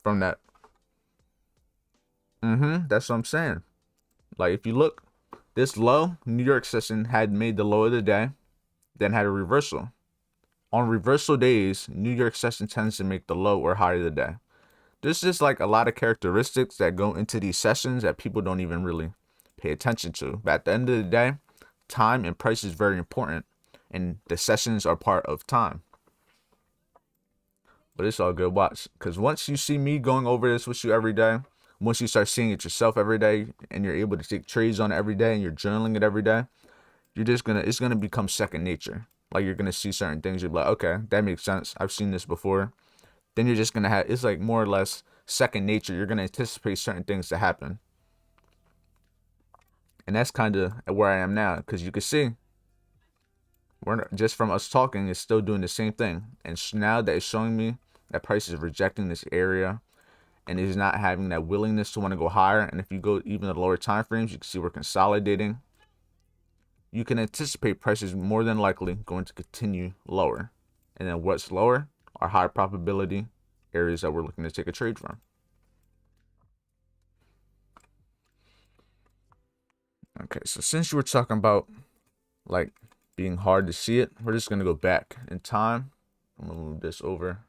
[SPEAKER 1] from that. That's what I'm saying. Like if you look, this low New York session had made the low of the day, then had a reversal. On reversal days, New York session tends to make the low or high of the day. There's just like a lot of characteristics that go into these sessions that people don't even really pay attention to. But at the end of the day, time and price is very important, and the sessions are part of time. But it's all good. Watch, because once you see me going over this with you every day, once you start seeing it yourself every day, and you're able to take trades on it every day, and you're journaling it every day, it's gonna become second nature. Like you're gonna see certain things, you're like, okay, that makes sense. I've seen this before. Then you're just gonna have, it's like more or less second nature. You're gonna anticipate certain things to happen, and that's kind of where I am now. Because you can see, just from us talking, it's still doing the same thing. And now that it's showing me that price is rejecting this area and is not having that willingness to want to go higher. And if you go even the lower time frames, you can see we're consolidating. You can anticipate prices more than likely going to continue lower. And then what's lower are high probability areas that we're looking to take a trade from. Okay, so since you were talking about like being hard to see it, we're just going to go back in time. I'm going to move this over.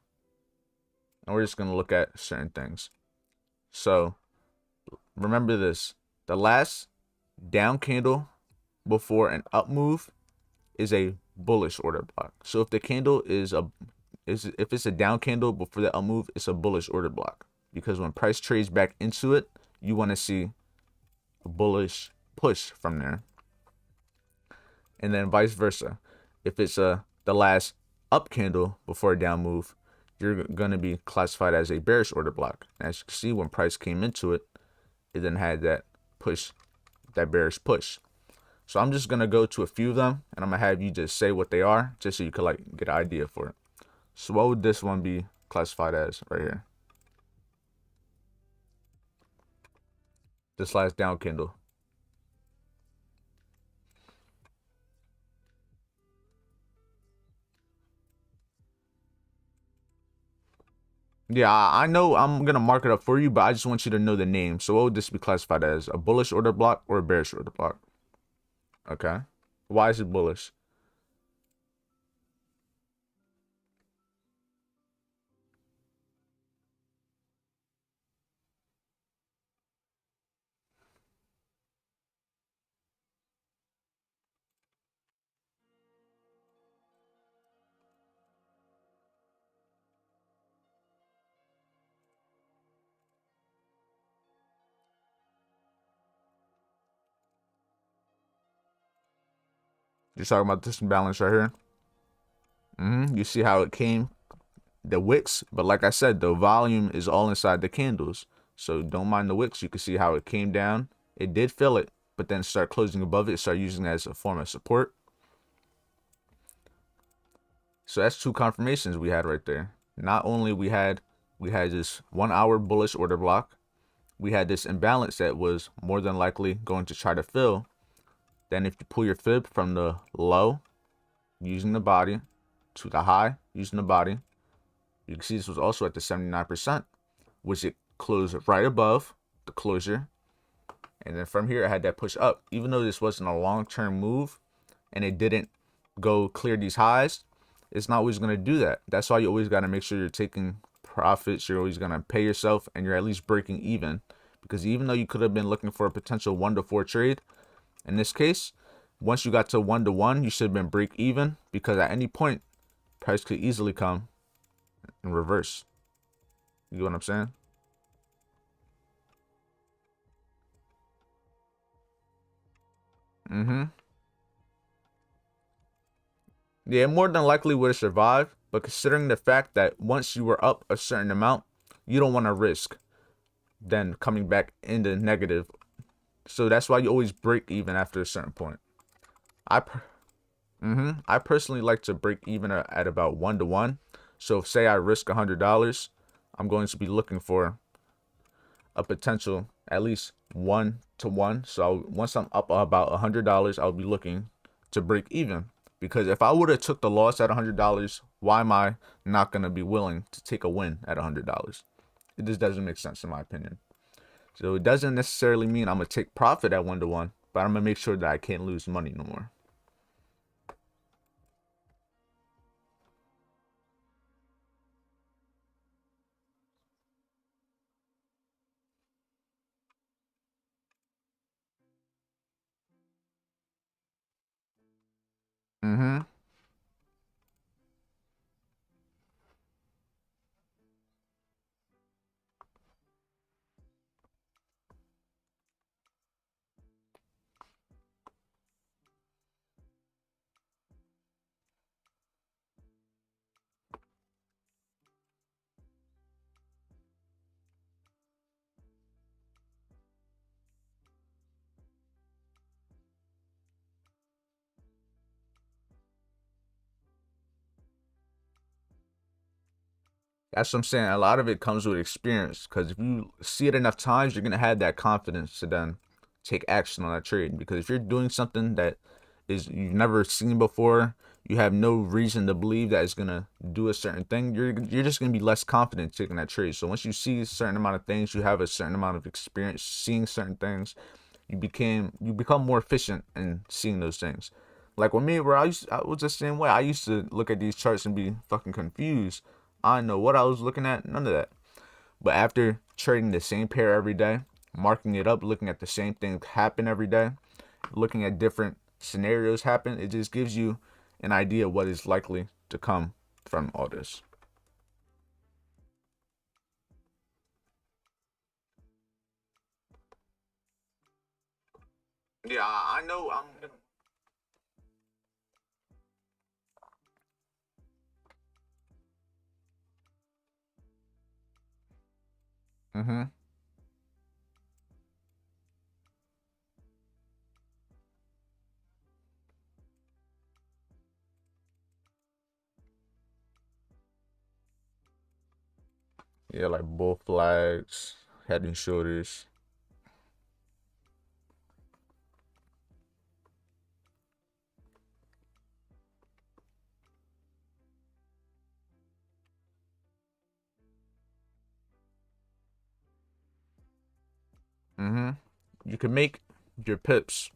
[SPEAKER 1] And we're just going to look at certain things. So remember this. The last down candle before an up move is a bullish order block. So if the candle if it's a down candle before the up move, it's a bullish order block. Because when price trades back into it, you want to see a bullish push from there. And then vice versa. If it's the last up candle before a down move, you're going to be classified as a bearish order block. And as you can see, when price came into it, it then had that push, that bearish push. So I'm just going to go to a few of them, and I'm going to have you just say what they are, just so you could like get an idea for it. So what would this one be classified as right here? This last down candle. Yeah, I know I'm going to mark it up for you, but I just want you to know the name. So what would this be classified as? A bullish order block or a bearish order block? Okay. Why is it bullish? You're talking about this imbalance right here? You see how it came, the wicks, but like I said, the volume is all inside the candles. So don't mind the wicks. You can see how it came down. It did fill it, but then start closing above it, start using it as a form of support. So that's two confirmations we had right there. Not only we had this 1 hour bullish order block, we had this imbalance that was more than likely going to try to fill. Then if you pull your fib from the low using the body to the high using the body, you can see this was also at the 79%, which it closed right above the closure. And then from here, I had that push up. Even though this wasn't a long-term move and it didn't go clear these highs, it's not always going to do that. That's why you always got to make sure you're taking profits. You're always going to pay yourself, and you're at least breaking even. Because even though you could have been looking for a potential 1 to 4 trade, in this case, once you got to 1 to 1, you should have been break even, because at any point, price could easily come in reverse. You know what I'm saying? Yeah, more than likely would have survived, but considering the fact that once you were up a certain amount, you don't want to risk then coming back into negative. So that's why you always break even after a certain point. I personally like to break even at about 1 to 1. So if, say I risk $100, I'm going to be looking for a potential at least 1 to 1. So once I'm up about $100, I'll be looking to break even. Because if I would have took the loss at $100, why am I not going to be willing to take a win at $100? It just doesn't make sense in my opinion. So it doesn't necessarily mean I'm gonna take profit at 1 to 1, but I'm gonna make sure that I can't lose money no more. Mm-hmm. That's what I'm saying. A lot of it comes with experience because if you see it enough times, you're gonna have that confidence to then take action on that trade. Because if you're doing something that is you've never seen before, you have no reason to believe that it's gonna do a certain thing. You're just gonna be less confident taking that trade. So once you see a certain amount of things, you have a certain amount of experience seeing certain things. You become more efficient in seeing those things. Like with me, where I was the same way. I used to look at these charts and be fucking confused. I didn't know what I was looking at, none of that. But after trading the same pair every day, marking it up, looking at the same thing happen every day, looking at different scenarios happen, it just gives you an idea of what is likely to come from all this. Yeah, I know. Mm-hmm. Yeah, like bull flags, head and shoulders. Mm-hmm. You can make your pips.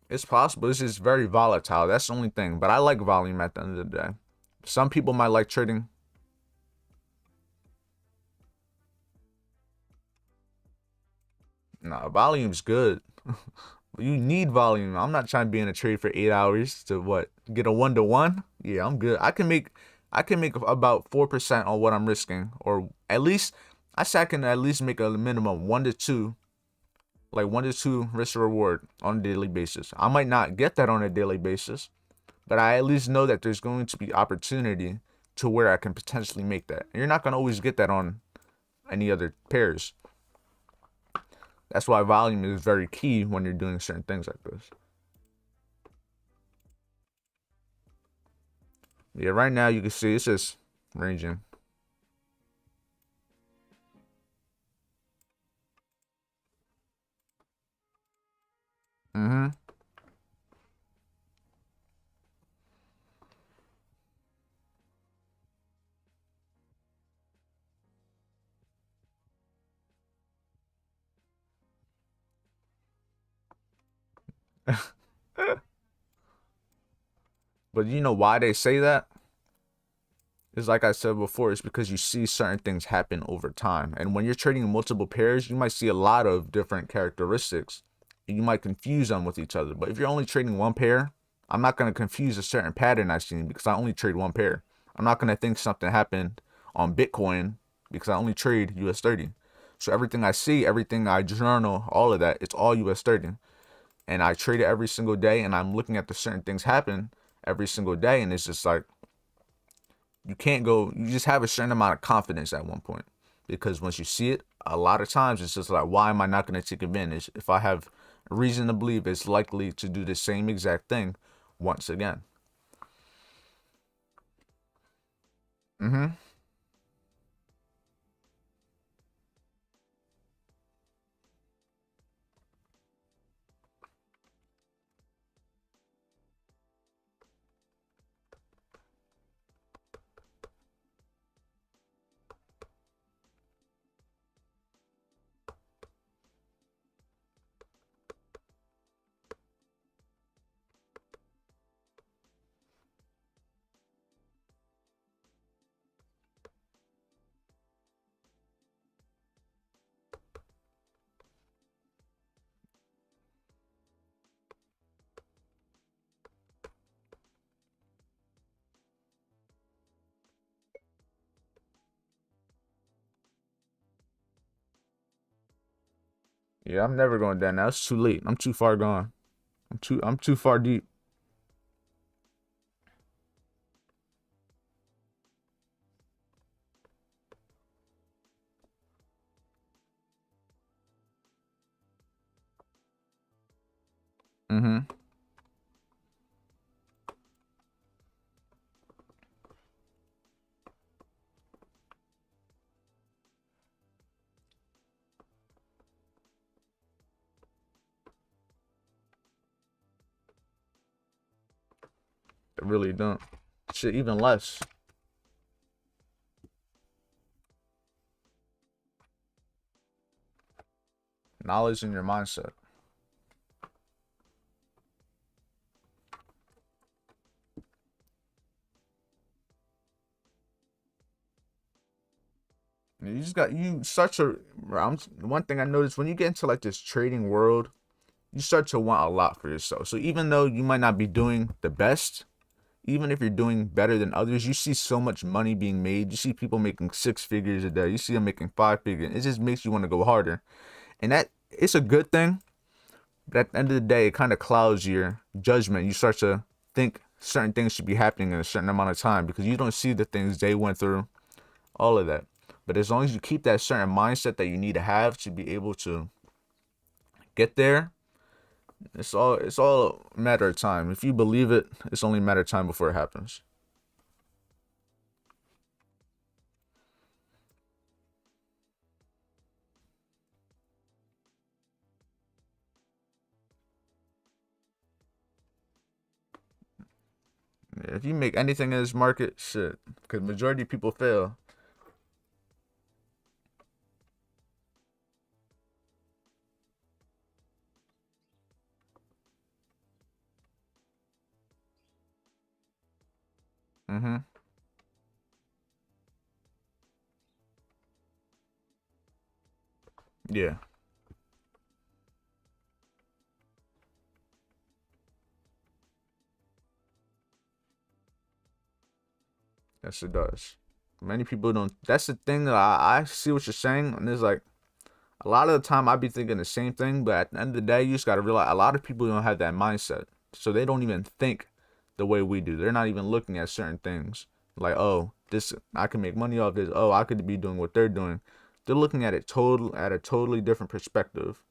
[SPEAKER 1] It's possible. It's just very volatile. That's the only thing. But I like volume at the end of the day. Some people might like trading. Nah, volume's good. You need volume. I'm not trying to be in a trade for 8 hours to what get a 1 to 1. Yeah, I'm good. I can make about 4% on what I'm risking, or at least I say I can at least make a minimum 1 to 2, like 1 to 2 risk reward on a daily basis. I might not get that on a daily basis, but I at least know that there's going to be opportunity to where I can potentially make that. And you're not gonna always get that on any other pairs. That's why volume is very key when you're doing certain things like this. Yeah, right now you can see it's just ranging. Mm-hmm. But you know why they say that? Is like I said before, it's because you see certain things happen over time. And when you're trading multiple pairs, you might see a lot of different characteristics. And you might confuse them with each other. But if you're only trading one pair, I'm not going to confuse a certain pattern I've seen because I only trade one pair. I'm not going to think something happened on Bitcoin because I only trade US 30. So everything I see, everything I journal, all of that, it's all US 30. And I trade it every single day and I'm looking at the certain things happen every single day. And it's just like, you can't go, you just have a certain amount of confidence at one point because once you see it a lot of times it's just like, why am I not going to take advantage if I have reason to believe it's likely to do the same exact thing once again. Mm-hmm. Yeah, I'm never going down now. It's too late. I'm too far gone. I'm too far deep. Mm-hmm. I really don't. Shit, even less. Knowledge in your mindset. You just got you such a. One thing I noticed when you get into like this trading world, you start to want a lot for yourself. So even though you might not be doing the best, even if you're doing better than others, you see so much money being made. You see people making 6 figures a day. You see them making 5 figures. It just makes you want to go harder. And that it's a good thing, but at the end of the day, it kind of clouds your judgment. You start to think certain things should be happening in a certain amount of time because you don't see the things they went through, all of that. But as long as you keep that certain mindset that you need to have to be able to get there, it's all a matter of time. If you believe it, it's only a matter of time before it happens. If you make anything in this market, shit, because majority of people fail. Mm-hmm. Yeah, yes it does. Many people don't. That's the thing that I see what you're saying, and it's like a lot of the time I be thinking the same thing, but at the end of the day, you just gotta realize a lot of people don't have that mindset, so they don't even think the way we do. They're not even looking at certain things like, oh, this I can make money off this. Oh, I could be doing what they're doing. They're looking at it total at a totally different perspective.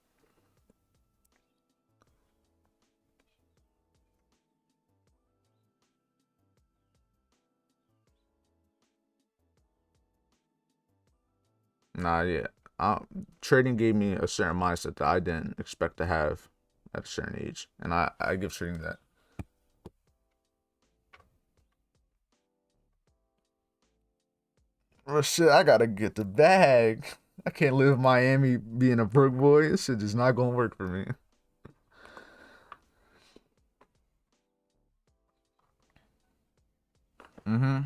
[SPEAKER 1] Nah, yeah. Trading gave me a certain mindset that I didn't expect to have at a certain age, and I give trading that. Well, shit, I gotta get the bag. I can't live in Miami being a broke boy. This shit is not gonna work for me. Mm-hmm.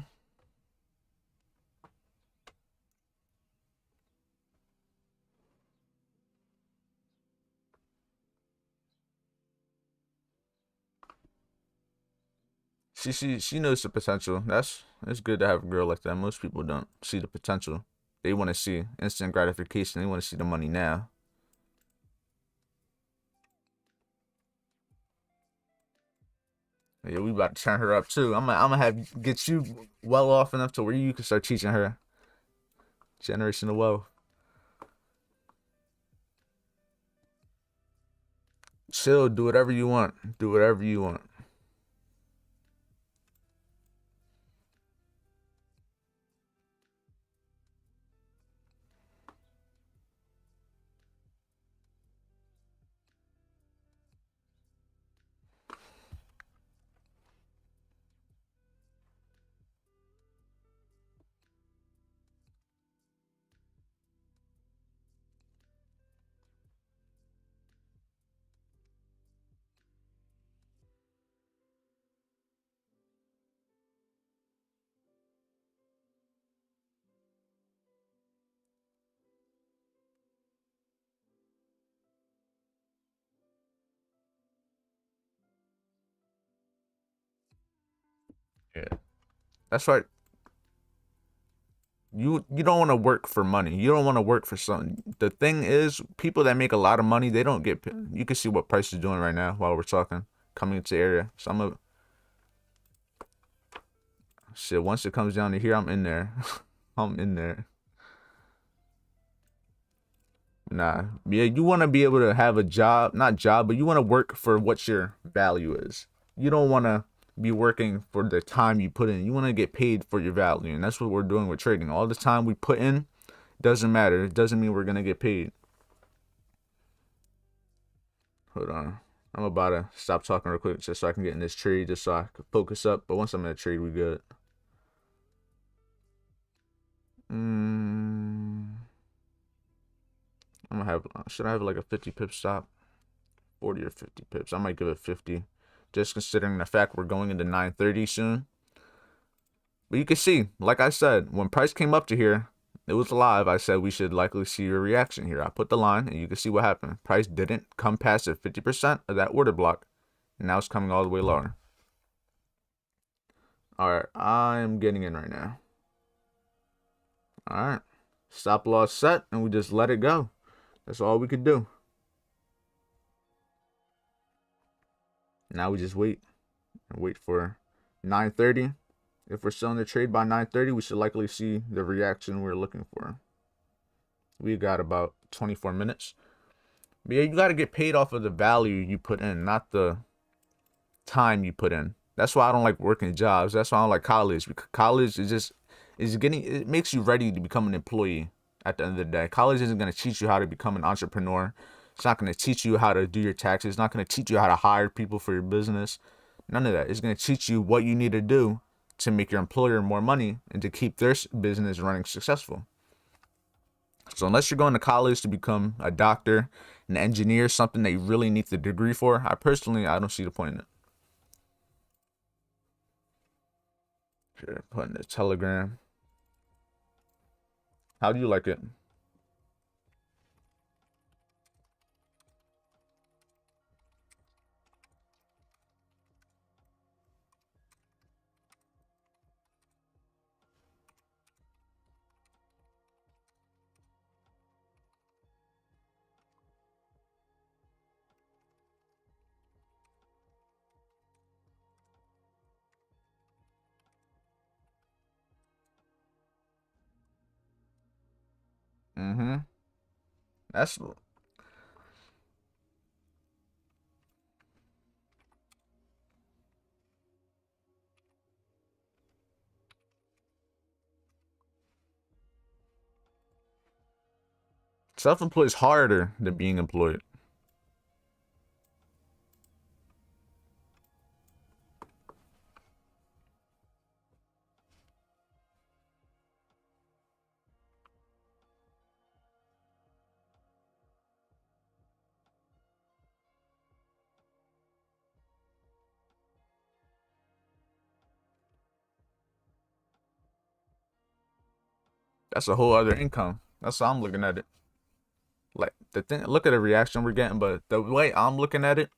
[SPEAKER 1] She knows the potential. It's good to have a girl like that. Most people don't see the potential. They want to see instant gratification. They want to see the money now. Yeah, we about to turn her up too. I'm gonna have get you well off enough to where you can start teaching her generational wealth. Chill, do whatever you want. Do whatever you want. Yeah, that's right. you don't want to work for money. You don't want to work for something. The thing is, people that make a lot of money, they don't get. You can see what Price is doing right now while we're talking, coming into the area. So I'm a shit. Once it comes down to here, I'm in there. I'm in there. Nah, yeah, you want to be able to have a job, not job, but you want to work for what your value is. You don't want to be working for the time you put in. You want to get paid for your value, and that's what we're doing with trading. All the time we put in doesn't matter. It doesn't mean we're gonna get paid. Hold on, I'm about to stop talking real quick just so I can get in this trade, just so I can focus up. But once I'm in a trade, we good. I'm gonna have. Should I have like a 50 pip stop? 40 or 50 pips. I might give it 50, just considering the fact we're going into 9:30 soon. But you can see, like I said, when price came up to here, it was live. I said we should likely see a reaction here. I put the line, and you can see what happened. Price didn't come past the 50% of that order block, and now it's coming all the way lower. All right, I'm getting in right now. All right, stop loss set, and we just let it go. That's all we could do. Now we just wait and wait for 9:30. If we're selling the trade by 9:30, we should likely see the reaction we're looking for. We got about 24 minutes. But yeah, you got to get paid off of the value you put in, not the time you put in. That's why I don't like working jobs. That's why I don't like college. Because college it makes you ready to become an employee at the end of the day. College isn't going to teach you how to become an entrepreneur. It's not going to teach you how to do your taxes. It's not going to teach you how to hire people for your business. None of that. It's going to teach you what you need to do to make your employer more money and to keep their business running successful. So unless you're going to college to become a doctor, an engineer, something that you really need the degree for, I don't see the point in it. Sure, put in the Telegram. How do you like it? Mm-hmm. That's self-employed is harder than being employed. That's a whole other income. That's how I'm looking at it. Like the thing, look at the reaction we're getting, but the way I'm looking at it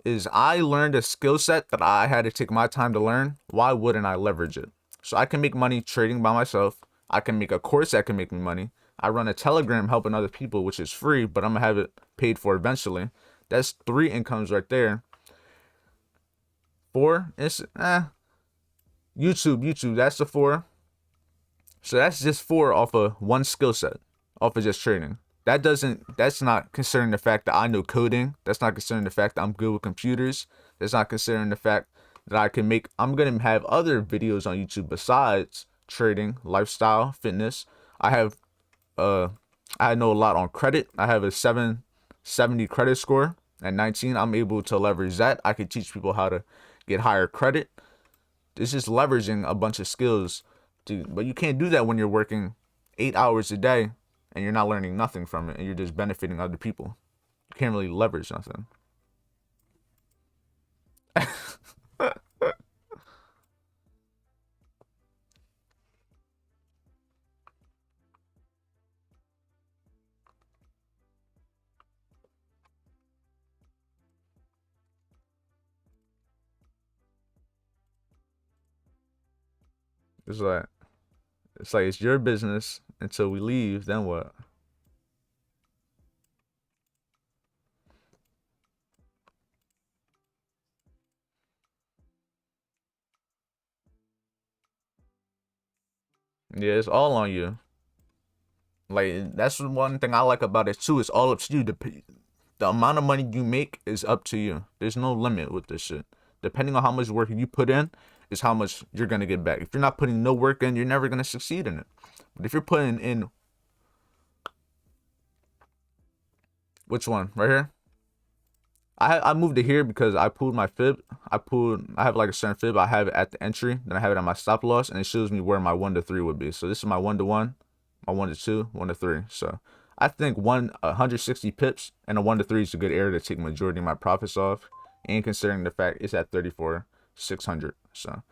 [SPEAKER 1] is I learned a skill set that I had to take my time to learn. Why wouldn't I leverage it? So I can make money trading by myself. I can make a course that can make me money. I run a Telegram helping other people, which is free, but I'm gonna have it paid for eventually. That's 3 incomes right there. 4, it's YouTube. That's the 4. So that's just 4 off of one skill set, off of just trading. That's not considering the fact that I know coding. That's not considering the fact that I'm good with computers. That's not considering the fact that I'm going to have other videos on YouTube besides trading, lifestyle, fitness. I know a lot on credit. I have a 770 credit score. At 19, I'm able to leverage that. I can teach people how to get higher credit. It's just leveraging a bunch of skills. But you can't do that when you're working 8 hours a day and you're not learning nothing from it and you're just benefiting other people. You can't really leverage nothing. It's like It's like it's your business until we leave. Then what? Yeah, it's all on you. Like that's one thing I like about it too. It's all up to you. The amount of money you make is up to you. There's no limit with this shit. Depending on how much work you put in, is how much you're gonna get back. If you're not putting no work in, you're never gonna succeed in it. But if you're putting in, which one right here? I moved it here because I pulled my fib. I have like a certain fib. I have it at the entry, then I have it at my stop loss, and it shows me where my 1 to 3 would be. So this is my 1 to 1, my 1 to 2, 1 to 3. So I think 160 pips and a 1 to 3 is a good area to take majority of my profits off, and considering the fact it's at 34,600. So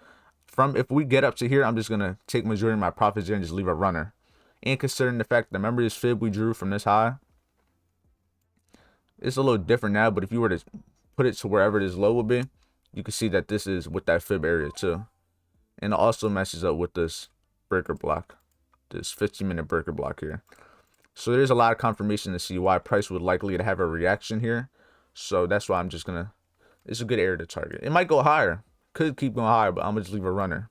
[SPEAKER 1] from if we get up to here, I'm just gonna take majority of my profits there and just leave a runner. And considering the fact that remember this fib we drew from this high, it's a little different now, but if you were to put it to wherever this low will be, you can see that this is with that fib area too. And it also meshes up with this breaker block, this 15-minute breaker block here. So there's a lot of confirmation to see why price would likely to have a reaction here. So that's why I'm just gonna, it's a good area to target. It might go higher, could keep going higher, but I'm gonna just leave a runner.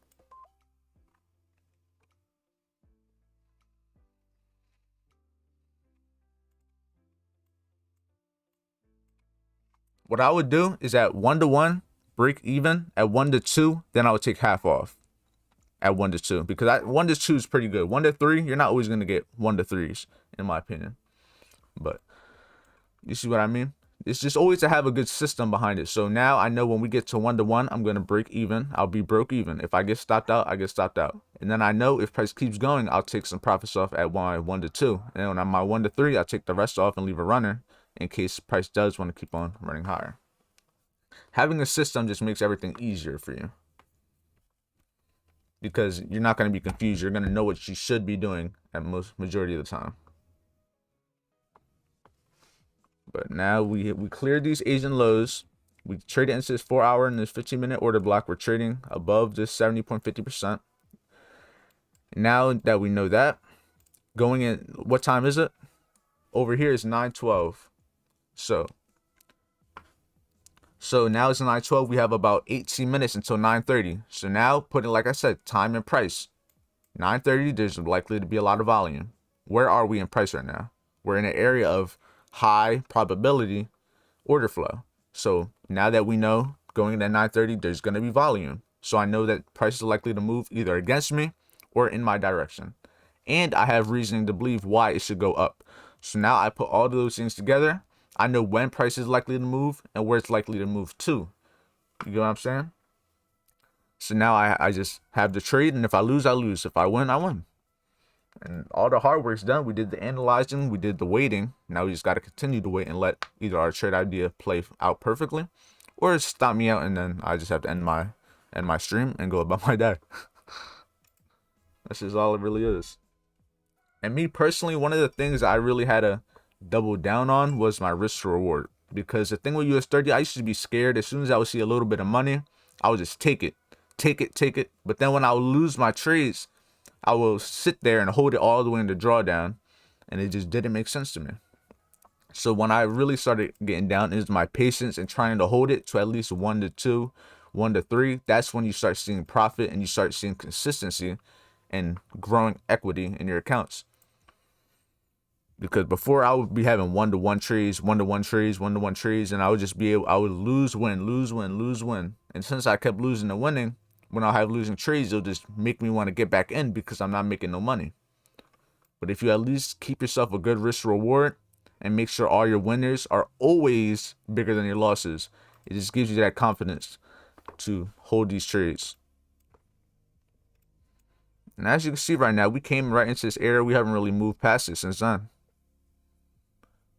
[SPEAKER 1] What I would do is at 1 to 1, break even. At 1 to 2, then I would take half off at 1 to 2, because 1 to 2 is pretty good. 1 to 3, you're not always going to get 1 to 3s, in my opinion. But you see what I mean? It's just always to have a good system behind it. So now I know when we get to 1 to 1, I'm going to break even. I'll be broke even. If I get stopped out, I get stopped out. And then I know if price keeps going, I'll take some profits off at 1 to 2. And when I'm my 1 to 3, I'll take the rest off and leave a runner in case price does want to keep on running higher. Having a system just makes everything easier for you, because you're not going to be confused. You're going to know what you should be doing at majority of the time. But now we cleared these Asian lows. We traded into this 4-hour and this 15-minute order block. We're trading above this 70.50%. Now that we know that, going in, what time is it? Over here is 9:12. So now it's 9:12. We have about 18 minutes until 9:30. So now, putting, like I said, time and price. 9:30, there's likely to be a lot of volume. Where are we in price right now? We're in an area of high probability order flow. So now that we know going into 9:30, there's going to be volume. So I know that price is likely to move either against me or in my direction. And I have reasoning to believe why it should go up. So now I put all of those things together. I know when price is likely to move and where it's likely to move to. You get what I'm saying? So now I just have the trade, and if I lose, I lose. If I win, I win. And all the hard work's done. We did the analyzing, we did the waiting. Now we just got to continue to wait and let either our trade idea play out perfectly, or stop me out, and then I just have to end my stream and go about my day. That's just all it really is. And me personally, one of the things I really had to double down on was my risk to reward. Because the thing with US30, I used to be scared. As soon as I would see a little bit of money, I would just take it. But then when I would lose my trades, I will sit there and hold it all the way in the drawdown, and it just didn't make sense to me. So when I really started getting down into my patience and trying to hold it to at least 1 to 2, 1 to 3, that's when you start seeing profit and you start seeing consistency and growing equity in your accounts. Because before I would be having 1 to 1 trades, 1 to 1 trades, 1 to 1 trades, and I would just be able, I would lose, win, lose, win, lose, win. And since I kept losing and winning, when I have losing trades, it'll just make me want to get back in because I'm not making no money. But if you at least keep yourself a good risk reward and make sure all your winners are always bigger than your losses, it just gives you that confidence to hold these trades. And as you can see right now, we came right into this area. We haven't really moved past it since then.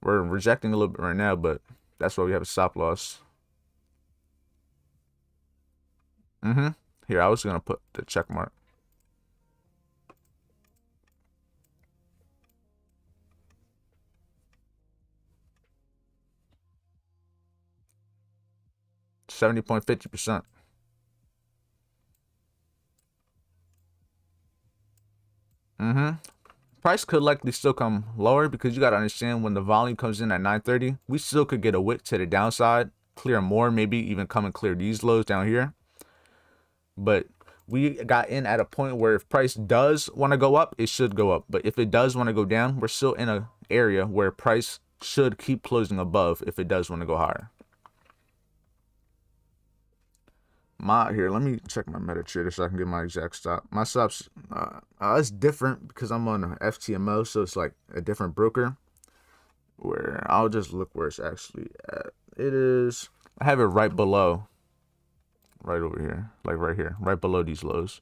[SPEAKER 1] We're rejecting a little bit right now, but that's why we have a stop loss. Here, I was going to put the check mark. %70.50%. price could likely still come lower because you got to understand when the volume comes in at 930, we still could get a wick to the downside, clear more, maybe even come and clear these lows down here. But we got in at a point where if price does want to go up, it should go up. But if it does want to go down, we're still in an area where price should keep closing above if it does want to go higher. Here, let me check my MetaTrader so I can get my exact stop. My stops, it's different because I'm on FTMO, so it's like a different broker. Where I'll just look where it's actually at. It is, I have it right below, right over here, like right here, right below these lows.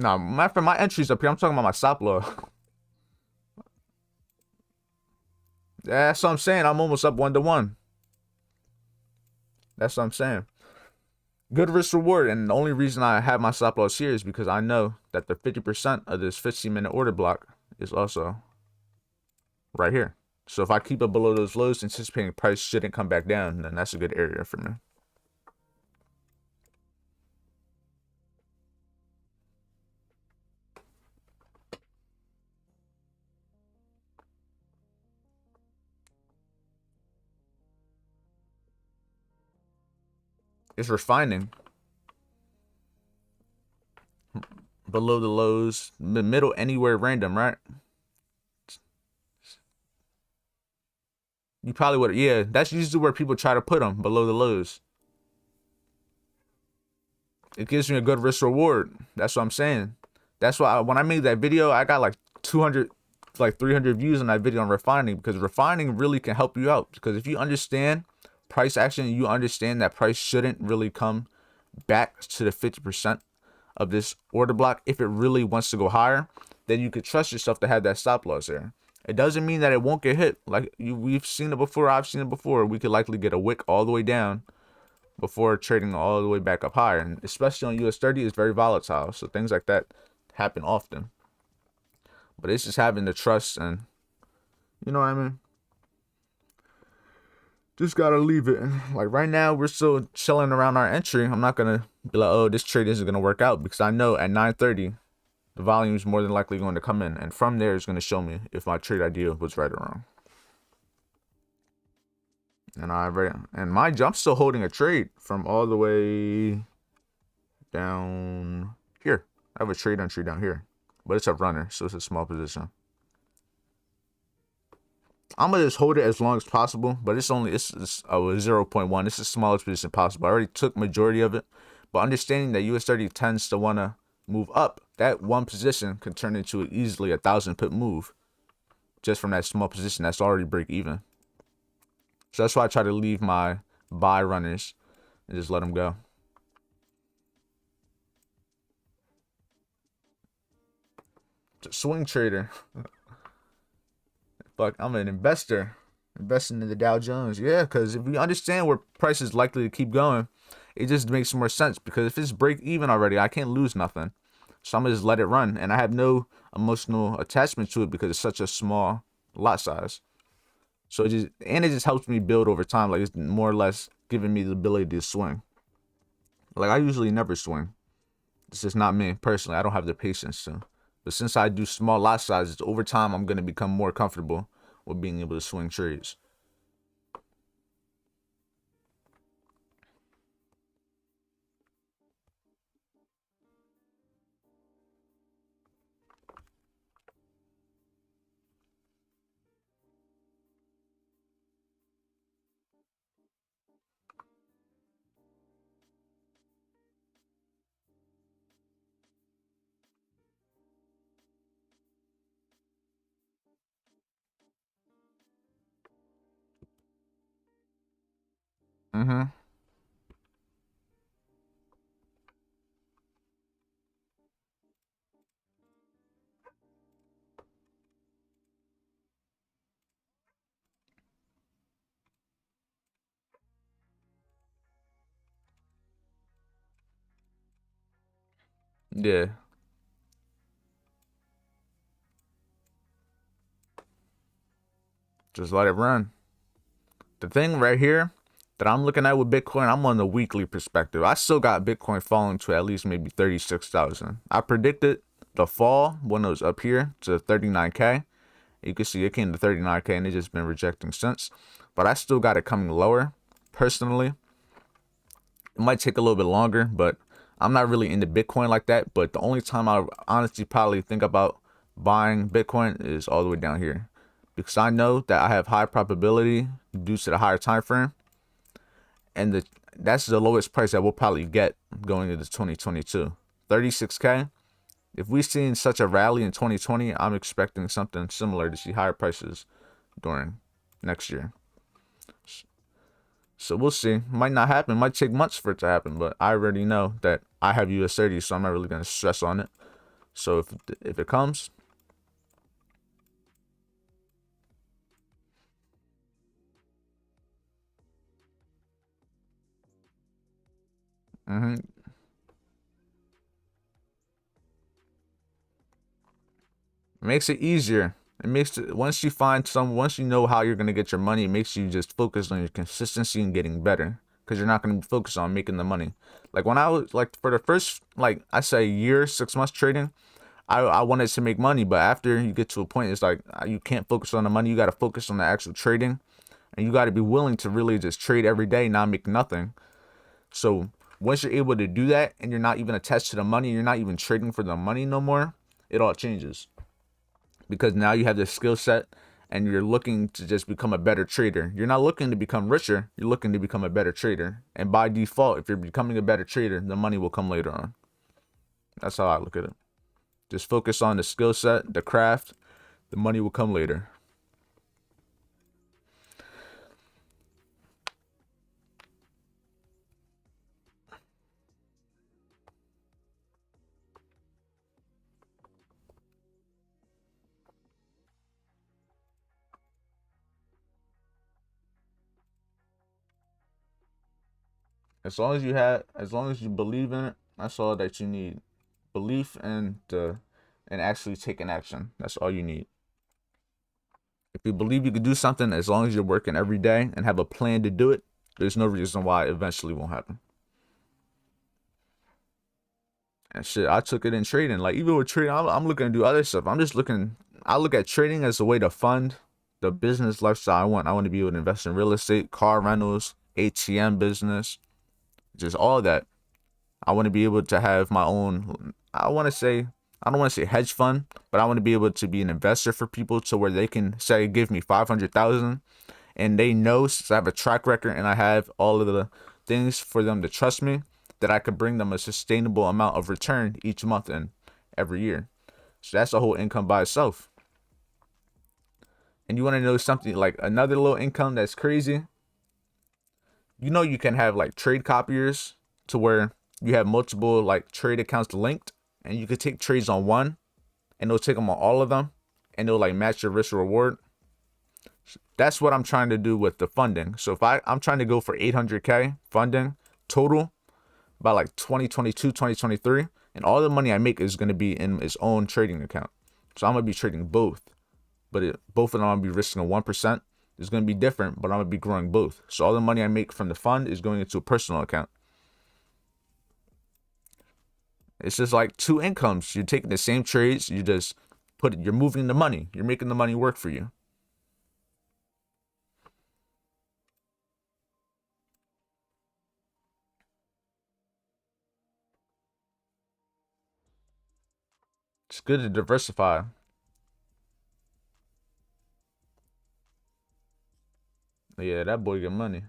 [SPEAKER 1] No, my entries up here. I'm talking about my stop loss. That's what I'm saying. I'm almost up 1-to-1. That's what I'm saying. Good risk reward, and the only reason I have my stop loss here is because I know that the 50% of this 15-minute order block is also right here. So if I keep it below those lows, anticipating price shouldn't come back down, then that's a good area for me. It's refining. Below the lows, the middle, anywhere random, right? You probably would, yeah. That's usually where people try to put them, below the lows. It gives me a good risk reward. That's what I'm saying. That's why when I made that video, I got like 200, like 300 views on that video on refining, because refining really can help you out. Because if you understand price action, you understand that price shouldn't really come back to the 50% of this order block. If it really wants to go higher, then you could trust yourself to have that stop loss there. It doesn't mean that it won't get hit. Like we've seen it before. I've seen it before. We could likely get a wick all the way down before trading all the way back up higher. And especially on US 30, it's very volatile. So things like that happen often. But it's just having the trust, and you know what I mean? Just gotta leave it. Like right now, we're still chilling around our entry. I'm not gonna be like, oh, this trade isn't gonna work out, because I know at 9:30, the volume is more than likely going to come in, and from there, it's gonna show me if my trade idea was right or wrong. And I'm still holding a trade from all the way down here. I have a trade entry down here, but it's a runner, so it's a small position. I'm gonna just hold it as long as possible, but it's 0.1. It's the smallest position possible. I already took majority of it, but understanding that US 30 tends to wanna move up, that one position could turn into easily 1,000 pip move just from that small position that's already break even. So that's why I try to leave my buy runners and just let them go. Just swing trader. Fuck, I'm an investor. Investing in the Dow Jones. Yeah, because if we understand where price is likely to keep going, it just makes more sense. Because if it's break even already, I can't lose nothing. So I'm gonna just let it run. And I have no emotional attachment to it because it's such a small lot size. So it just helps me build over time. Like it's more or less giving me the ability to swing. Like I usually never swing. It's just not me personally. I don't have the patience to. But since I do small lot sizes, over time I'm gonna become more comfortable with being able to swing trades. Mm-hmm. Yeah. Just let it run. The thing right here that I'm looking at with Bitcoin, I'm on the weekly perspective. I still got Bitcoin falling to at least maybe 36,000. I predicted the fall when it was up here to 39K. You can see it came to 39K and it's just been rejecting since. But I still got it coming lower. Personally, it might take a little bit longer, but I'm not really into Bitcoin like that. But the only time I honestly probably think about buying Bitcoin is all the way down here, because I know that I have high probability due to the higher time frame, and that's the lowest price that we'll probably get going into 2022. 36K. If we've seen such a rally in 2020, I'm expecting something similar to see higher prices during next year. So we'll see. Might not happen. Might take months for it to happen, but I already know that I have US30, so I'm not really gonna stress on it. So if it comes, mm-hmm, it makes it easier. It makes it once you know how you're gonna get your money, it makes you just focus on your consistency and getting better, because you're not gonna be focused on making the money. Like when I was like for the first like I say year, 6 months trading, I wanted to make money, but after you get to a point, it's like you can't focus on the money. You got to focus on the actual trading, and you got to be willing to really just trade every day, not make nothing. So once you're able to do that, and you're not even attached to the money, you're not even trading for the money no more. It all changes, because now you have this skill set, and you're looking to just become a better trader. You're not looking to become richer. You're looking to become a better trader, and by default, if you're becoming a better trader, the money will come later on. That's how I look at it. Just focus on the skill set, the craft. The money will come later. As long as you believe in it, that's all that you need. Belief and actually taking action. That's all you need. If you believe you can do something, as long as you're working every day and have a plan to do it, there's no reason why it eventually won't happen. And shit, I took it in trading. Like even with trading, I'm looking to do other stuff. I look at trading as a way to fund the business lifestyle I want. I want to be able to invest in real estate, car rentals, ATM business, just all that. I want to be able to have my own. I don't want to say hedge fund, but I want to be able to be an investor for people, to where they can say give me 500,000, and they know, since I have a track record and I have all of the things for them to trust me, that I could bring them a sustainable amount of return each month and every year. So that's a whole income by itself. And you want to know something like another little income that's crazy? You know, you can have like trade copiers, to where you have multiple like trade accounts linked, and you could take trades on one, and it'll take them on all of them, and it'll like match your risk reward. That's what I'm trying to do with the funding. So if I'm trying to go for 800K funding total by like 2022, 2023, and all the money I make is going to be in its own trading account. So I'm going to be trading both, but both of them I'm going to be risking a 1%. It's going to be different, but I'm going to be growing both. So all the money I make from the fund is going into a personal account. It's just like two incomes. You're taking the same trades. You're moving the money. You're making the money work for you. It's good to diversify. Yeah, that boy get money.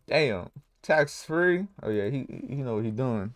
[SPEAKER 1] Damn, tax free. Oh yeah, he know what he doing.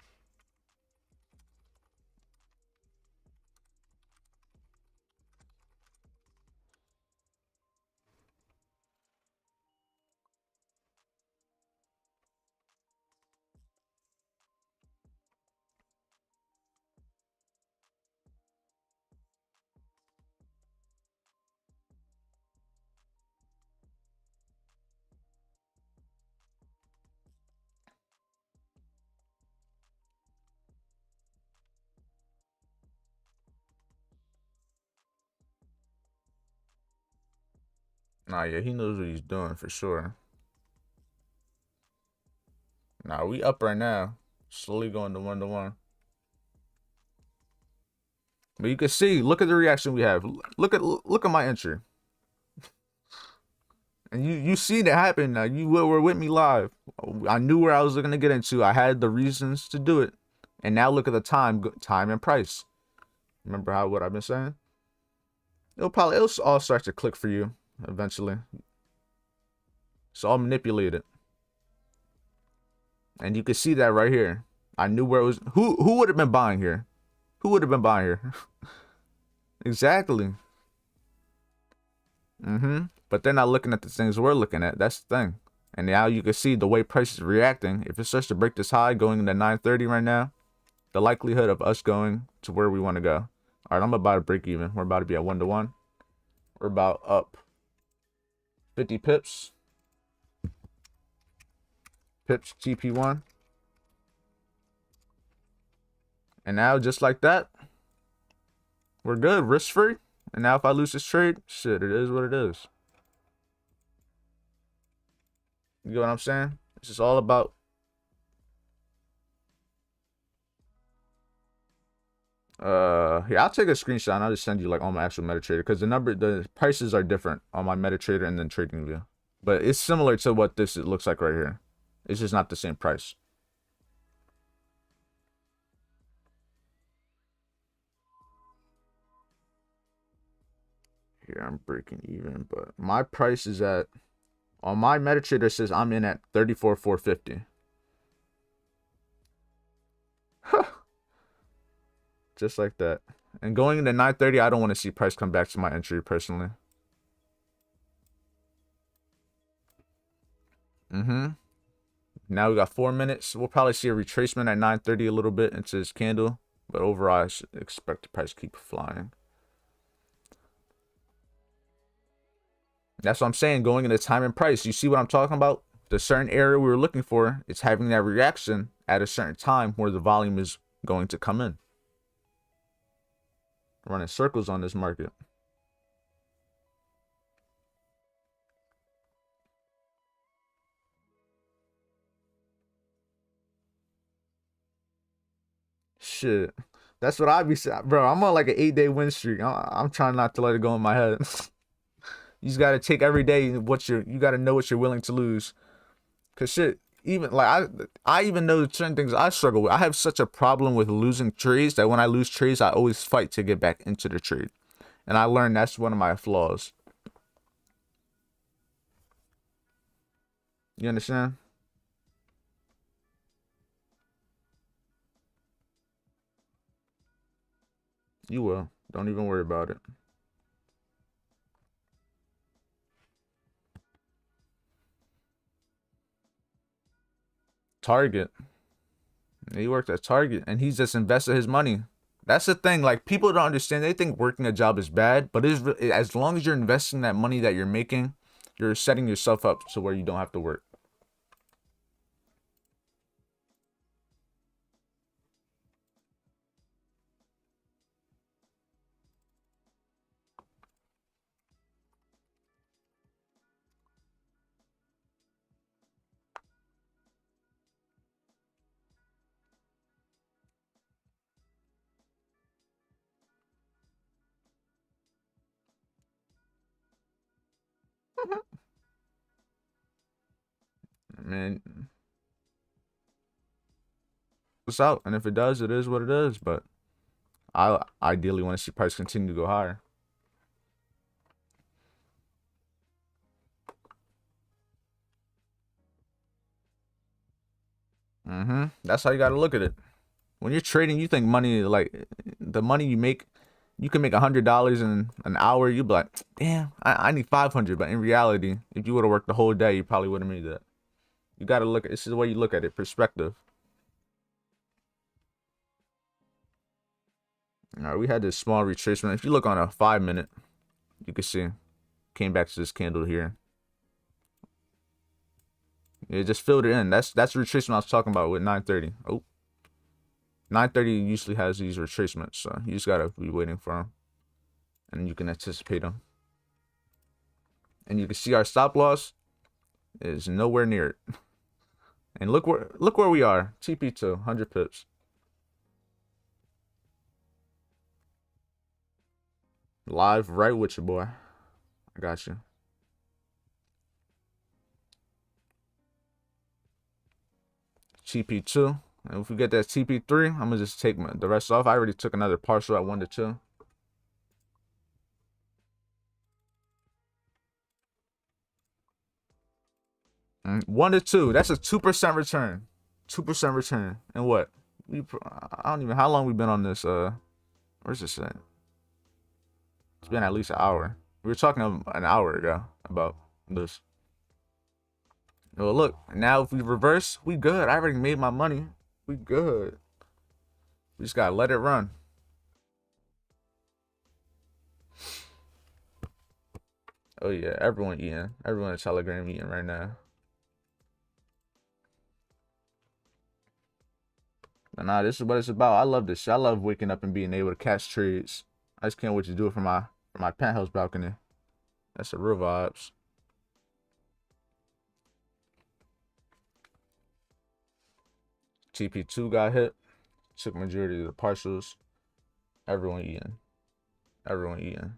[SPEAKER 1] Nah, yeah, he knows what he's doing for sure. Nah, we up right now. Slowly going to 1-to-1. But you can see, look at the reaction we have. Look at my entry. And you see that happen now. You were with me live. I knew where I was looking to get into. I had the reasons to do it. And now look at the time and price. Remember what I've been saying? It'll all start to click for you eventually. It's all manipulated. And you can see that right here. I knew where it was. Who would have been buying here? Who would have been buying here? Exactly. But they're not looking at the things we're looking at. That's the thing. And now you can see the way price is reacting. If it starts to break this high going into 930 right now, the likelihood of us going to where we want to go. All right, I'm about to break even. We're about to be at 1-to-1. We're about up 50 pips. Pips GP1. And now just like that, we're good, risk free. And now if I lose this trade, shit, it is what it is. You get what I'm saying? It's just all about here, I'll take a screenshot and I'll just send you like on my actual MetaTrader because the prices are different on my MetaTrader and then TradingView. But it's similar to what it looks like right here. It's just not the same price. Here I'm breaking even, but my price is at on my MetaTrader it says I'm in at 34,450. Just like that. And going into 930, I don't want to see price come back to my entry personally. Now we got 4 minutes. We'll probably see a retracement at 930 a little bit into this candle, but overall I should expect the price to keep flying. That's what I'm saying. Going into time and price, you see what I'm talking about? The certain area we were looking for, it's having that reaction at a certain time where the volume is going to come in. Running circles on this market. Shit. That's what I be saying. Bro, I'm on like an 8-day win streak. I'm trying not to let it go in my head. You just gotta take every day you gotta know what you're willing to lose. Cause shit, even like I even know certain things I struggle with. I have such a problem with losing trades that when I lose trades, I always fight to get back into the trade. And I learned that's one of my flaws. You understand? You will. Don't even worry about it. Target. He worked at Target and he's just invested his money. That's the thing. Like, people don't understand. They think working a job is bad, but as long as you're investing that money that you're making, you're setting yourself up to where you don't have to work. Man, it's out, and if it does, it is what it is. But I ideally want to see price continue to go higher. That's how you got to look at it. When you're trading, you think money, like the money you make, you can make $100 in an hour. You'd be like, damn, I need 500. But in reality, if you would have worked the whole day, you probably would have made that. You got to look at this is the way you look at it, perspective. All right, we had this small retracement. If you look on a 5-minute, you can see came back to this candle here. It just filled it in. That's the retracement I was talking about with 930. Oh, 930 usually has these retracements, so you just gotta be waiting for them, and you can anticipate them. And you can see our stop loss is nowhere near it. And look where we are. TP2, 100 pips. Live right with you, boy. I got you. TP2. And if we get that TP3, I'm going to just take the rest off. I already took another partial at 1 to 2. And 1 to 2. That's a 2% return. 2% return. And what? I don't even how long we've been on this. Where's this at? It's been at least an hour. We were talking an hour ago about this. Well, look, now if we reverse, we good. I already made my money. We good. We just gotta let it run. Oh yeah, everyone eating. Everyone in Telegram eating right now. But nah, this is what it's about. I love this shit. I love waking up and being able to catch trades. I just can't wait to do it for my penthouse balcony. That's the real vibes. TP2 got hit. Took majority of the partials. Everyone eating. Everyone eating.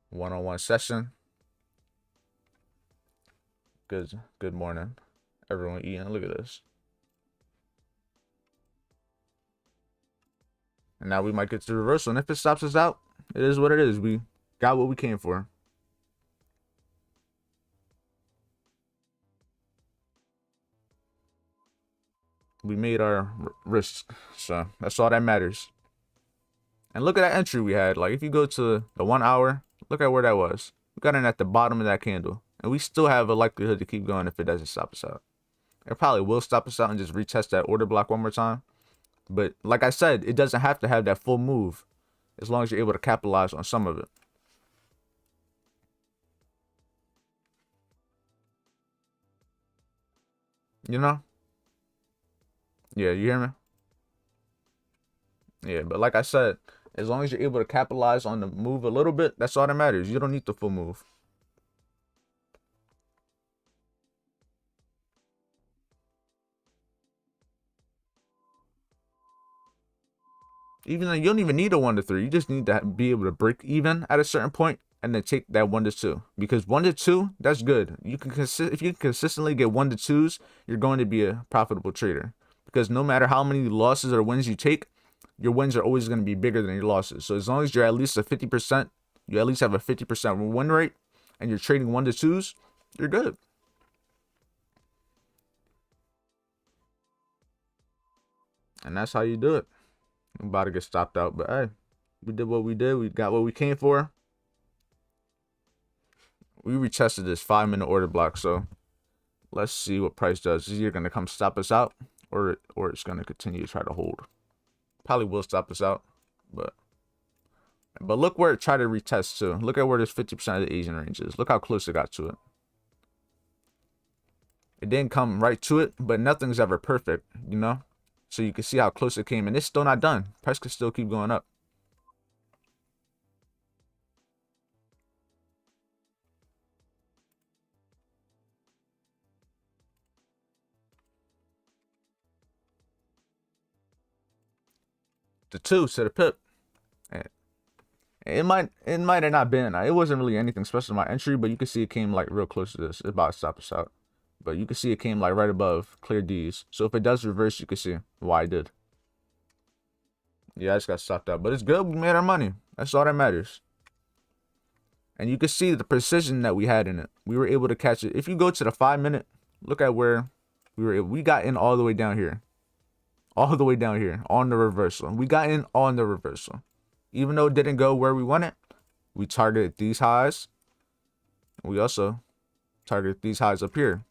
[SPEAKER 1] One-on-one session. Good morning. Everyone eating. Look at this. And now we might get to the reversal. And if it stops us out, it is what it is. We got what we came for. We made our risk. So that's all that matters. And look at that entry we had. Like if you go to the 1 hour, look at where that was. We got in at the bottom of that candle. And we still have a likelihood to keep going if it doesn't stop us out. It probably will stop us out and just retest that order block one more time. But like I said, it doesn't have to have that full move as long as you're able to capitalize on some of it. You know? Yeah, you hear me? Yeah, but like I said, as long as you're able to capitalize on the move a little bit, that's all that matters. You don't need the full move. Even though you don't even need a 1 to 3, you just need to be able to break even at a certain point and then take that 1 to 2. Because 1 to 2, that's good. You can if you consistently get 1 to 2s, you're going to be a profitable trader. Because no matter how many losses or wins you take, your wins are always going to be bigger than your losses. So as long as you're at least a 50%, you at least have a 50% win rate, and you're trading 1 to 2s, you're good. And that's how you do it. I'm about to get stopped out, but hey, we did what we did. We got what we came for. We retested this 5-minute order block, so let's see what price does. Is either going to come stop us out, or it's going to continue to try to hold. Probably will stop us out, but look where it tried to retest to. Look at where this 50% of the Asian range is. Look how close it got to it. It didn't come right to it, but nothing's ever perfect, you know? So you can see how close it came, and it's still not done. Price could still keep going up. The 2 to the pip. It might have not been. It wasn't really anything special in my entry, but you can see it came like real close to this. It's about to stop us out. But you can see it came like right above clear D's. So if it does reverse, you can see why it did. Yeah, I just got stopped out. But it's good. We made our money. That's all that matters. And you can see the precision that we had in it. We were able to catch it. If you go to the 5-minute, look at where we got in all the way down here. All the way down here on the reversal. We got in on the reversal. Even though it didn't go where we wanted, we targeted these highs. We also targeted these highs up here.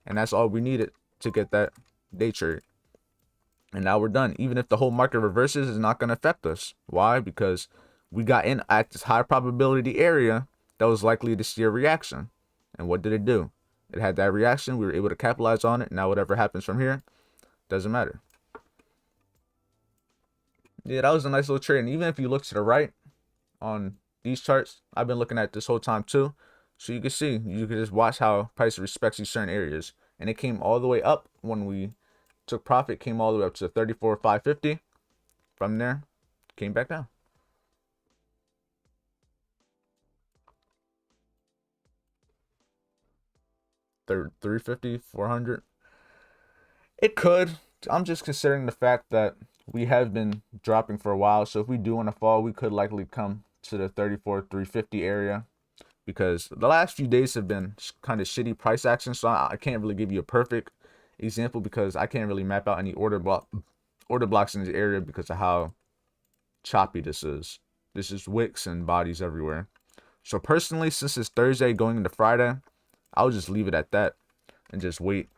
[SPEAKER 1] And that's all we needed to get that day trade. And now we're done. Even if the whole market reverses, it's not going to affect us. Why? Because we got in at this high probability area that was likely to see a reaction. And what did it do? It had that reaction. We were able to capitalize on it. Now whatever happens from here doesn't matter. Yeah, that was a nice little trade. And even if you look to the right on these charts, I've been looking at this whole time too. So you can see, you can just watch how price respects these certain areas. And it came all the way up when we took profit, came all the way up to 34,550. From there, came back down. 350, 400. It could. I'm just considering the fact that we have been dropping for a while. So if we do want to fall, we could likely come to the 34, 350 area, because the last few days have been kind of shitty price action. So I can't really give you a perfect example because I can't really map out any order blocks in this area because of how choppy this is. This is wicks and bodies everywhere. So personally, since it's Thursday going into Friday, I'll just leave it at that and just wait.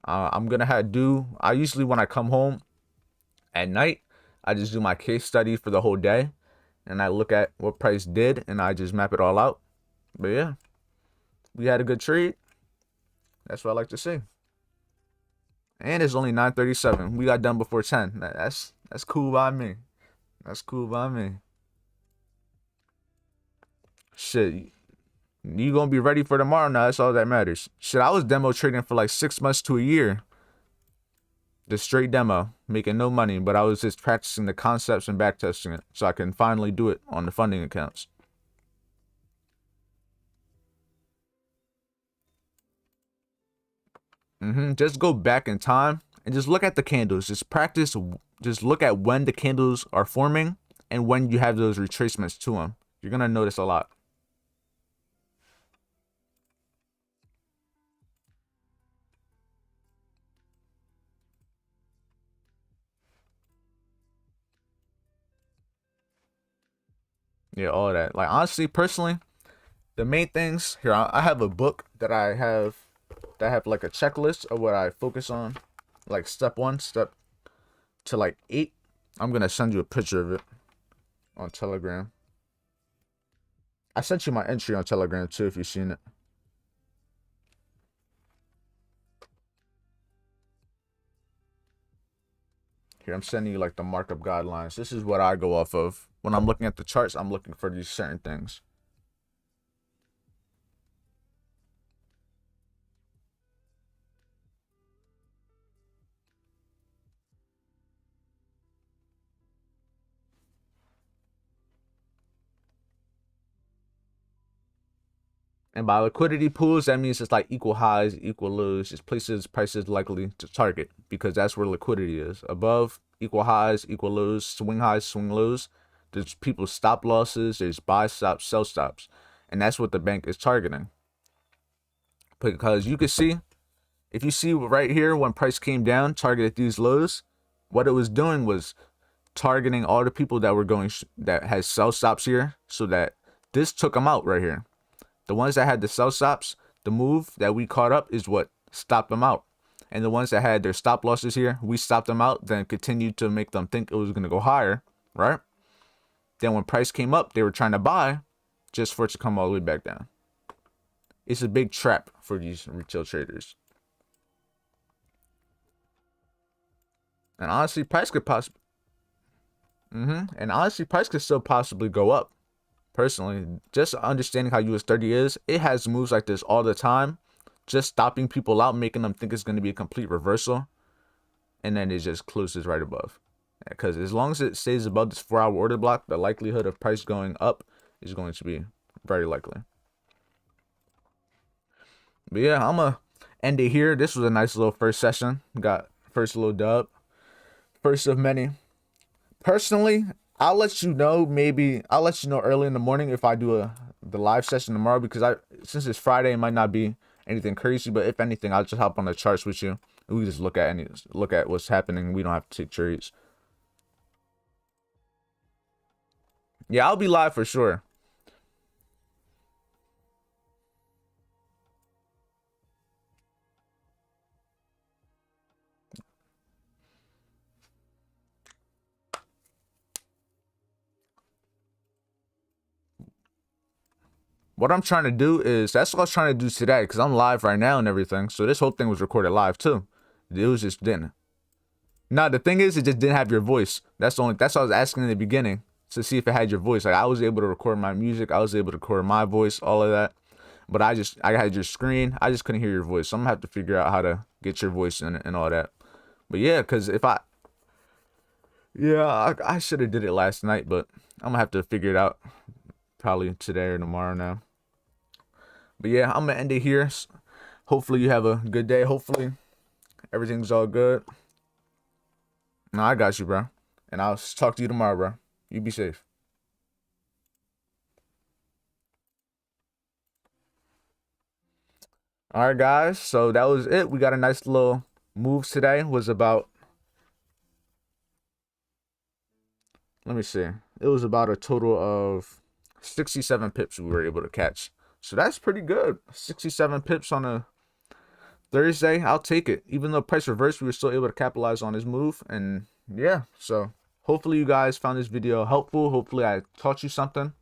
[SPEAKER 1] I'm gonna I usually, when I come home at night, I just do my case study for the whole day, and I look at what price did, and I just map it all out. But yeah, we had a good trade. That's what I like to see. And it's only 9:37. We got done before 10. That's cool by me. That's cool by me. Shit, you gonna be ready for tomorrow now? That's all that matters. Shit, I was demo trading for like 6 months to a year. The straight demo, making no money, but I was just practicing the concepts and backtesting it so I can finally do it on the funding accounts. Just go back in time and just look at the candles. Just practice. Just look at when the candles are forming and when you have those retracements to them. You're gonna notice a lot. Yeah, all that. Like honestly, personally, the main things here. I have a book that I have like a checklist of what I focus on, like step 1, step to like 8. I'm gonna send you a picture of it on Telegram. I sent you my entry on Telegram too, if you've seen it. Here, I'm sending you like the markup guidelines. This is what I go off of. When I'm looking at the charts, I'm looking for these certain things. And by liquidity pools, that means it's like equal highs, equal lows, just places prices likely to target, because that's where liquidity is. Above, equal highs, equal lows, swing highs, swing lows. There's people's stop losses, there's buy stops, sell stops. And that's what the bank is targeting. Because you can see, if you see right here, when price came down, targeted these lows, what it was doing was targeting all the people that were going, that has sell stops here, so that this took them out right here. The ones that had the sell stops, the move that we caught up is what stopped them out. And the ones that had their stop losses here, we stopped them out, then continued to make them think it was going to go higher, right? Then when price came up, they were trying to buy just for it to come all the way back down. It's a big trap for these retail traders. And honestly, price could possibly, and honestly, price could still possibly go up. Personally, just understanding how US30 is, it has moves like this all the time, just stopping people out, making them think it's going to be a complete reversal, and then it just closes right above. Because as long as it stays above this 4-hour order block, the likelihood of price going up is going to be very likely. But yeah, I'm gonna end it here. This was a nice little first session. Got first little dub, first of many. Personally, I'll let you know. Maybe I'll let you know early in the morning if I do the live session tomorrow, because since it's Friday, it might not be anything crazy. But if anything, I'll just hop on the charts with you. And we just look at what's happening. We don't have to take trades. Yeah, I'll be live for sure. What I'm trying to do is, that's what I was trying to do today, because I'm live right now and everything. So this whole thing was recorded live too. It was just didn't. Now the thing is, it just didn't have your voice. That's what I was asking in the beginning, to see if it had your voice. Like I was able to record my music, I was able to record my voice, all of that. But I had your screen. I just couldn't hear your voice. So I'm gonna have to figure out how to get your voice in and all that. But yeah, cause I should have did it last night, but I'm gonna have to figure it out probably today or tomorrow now. But yeah, I'm gonna end it here. Hopefully you have a good day. Hopefully everything's all good. No, I got you, bro. And I'll talk to you tomorrow, bro. You be safe. All right, guys. So that was it. We got a nice little moves today. Was about, let me see. It was about a total of 67 pips we were able to catch. So that's pretty good. 67 pips on a Thursday. I'll take it. Even though price reversed, we were still able to capitalize on his move. And yeah, so hopefully you guys found this video helpful. Hopefully I taught you something.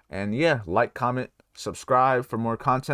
[SPEAKER 1] And yeah, like, comment, subscribe for more content.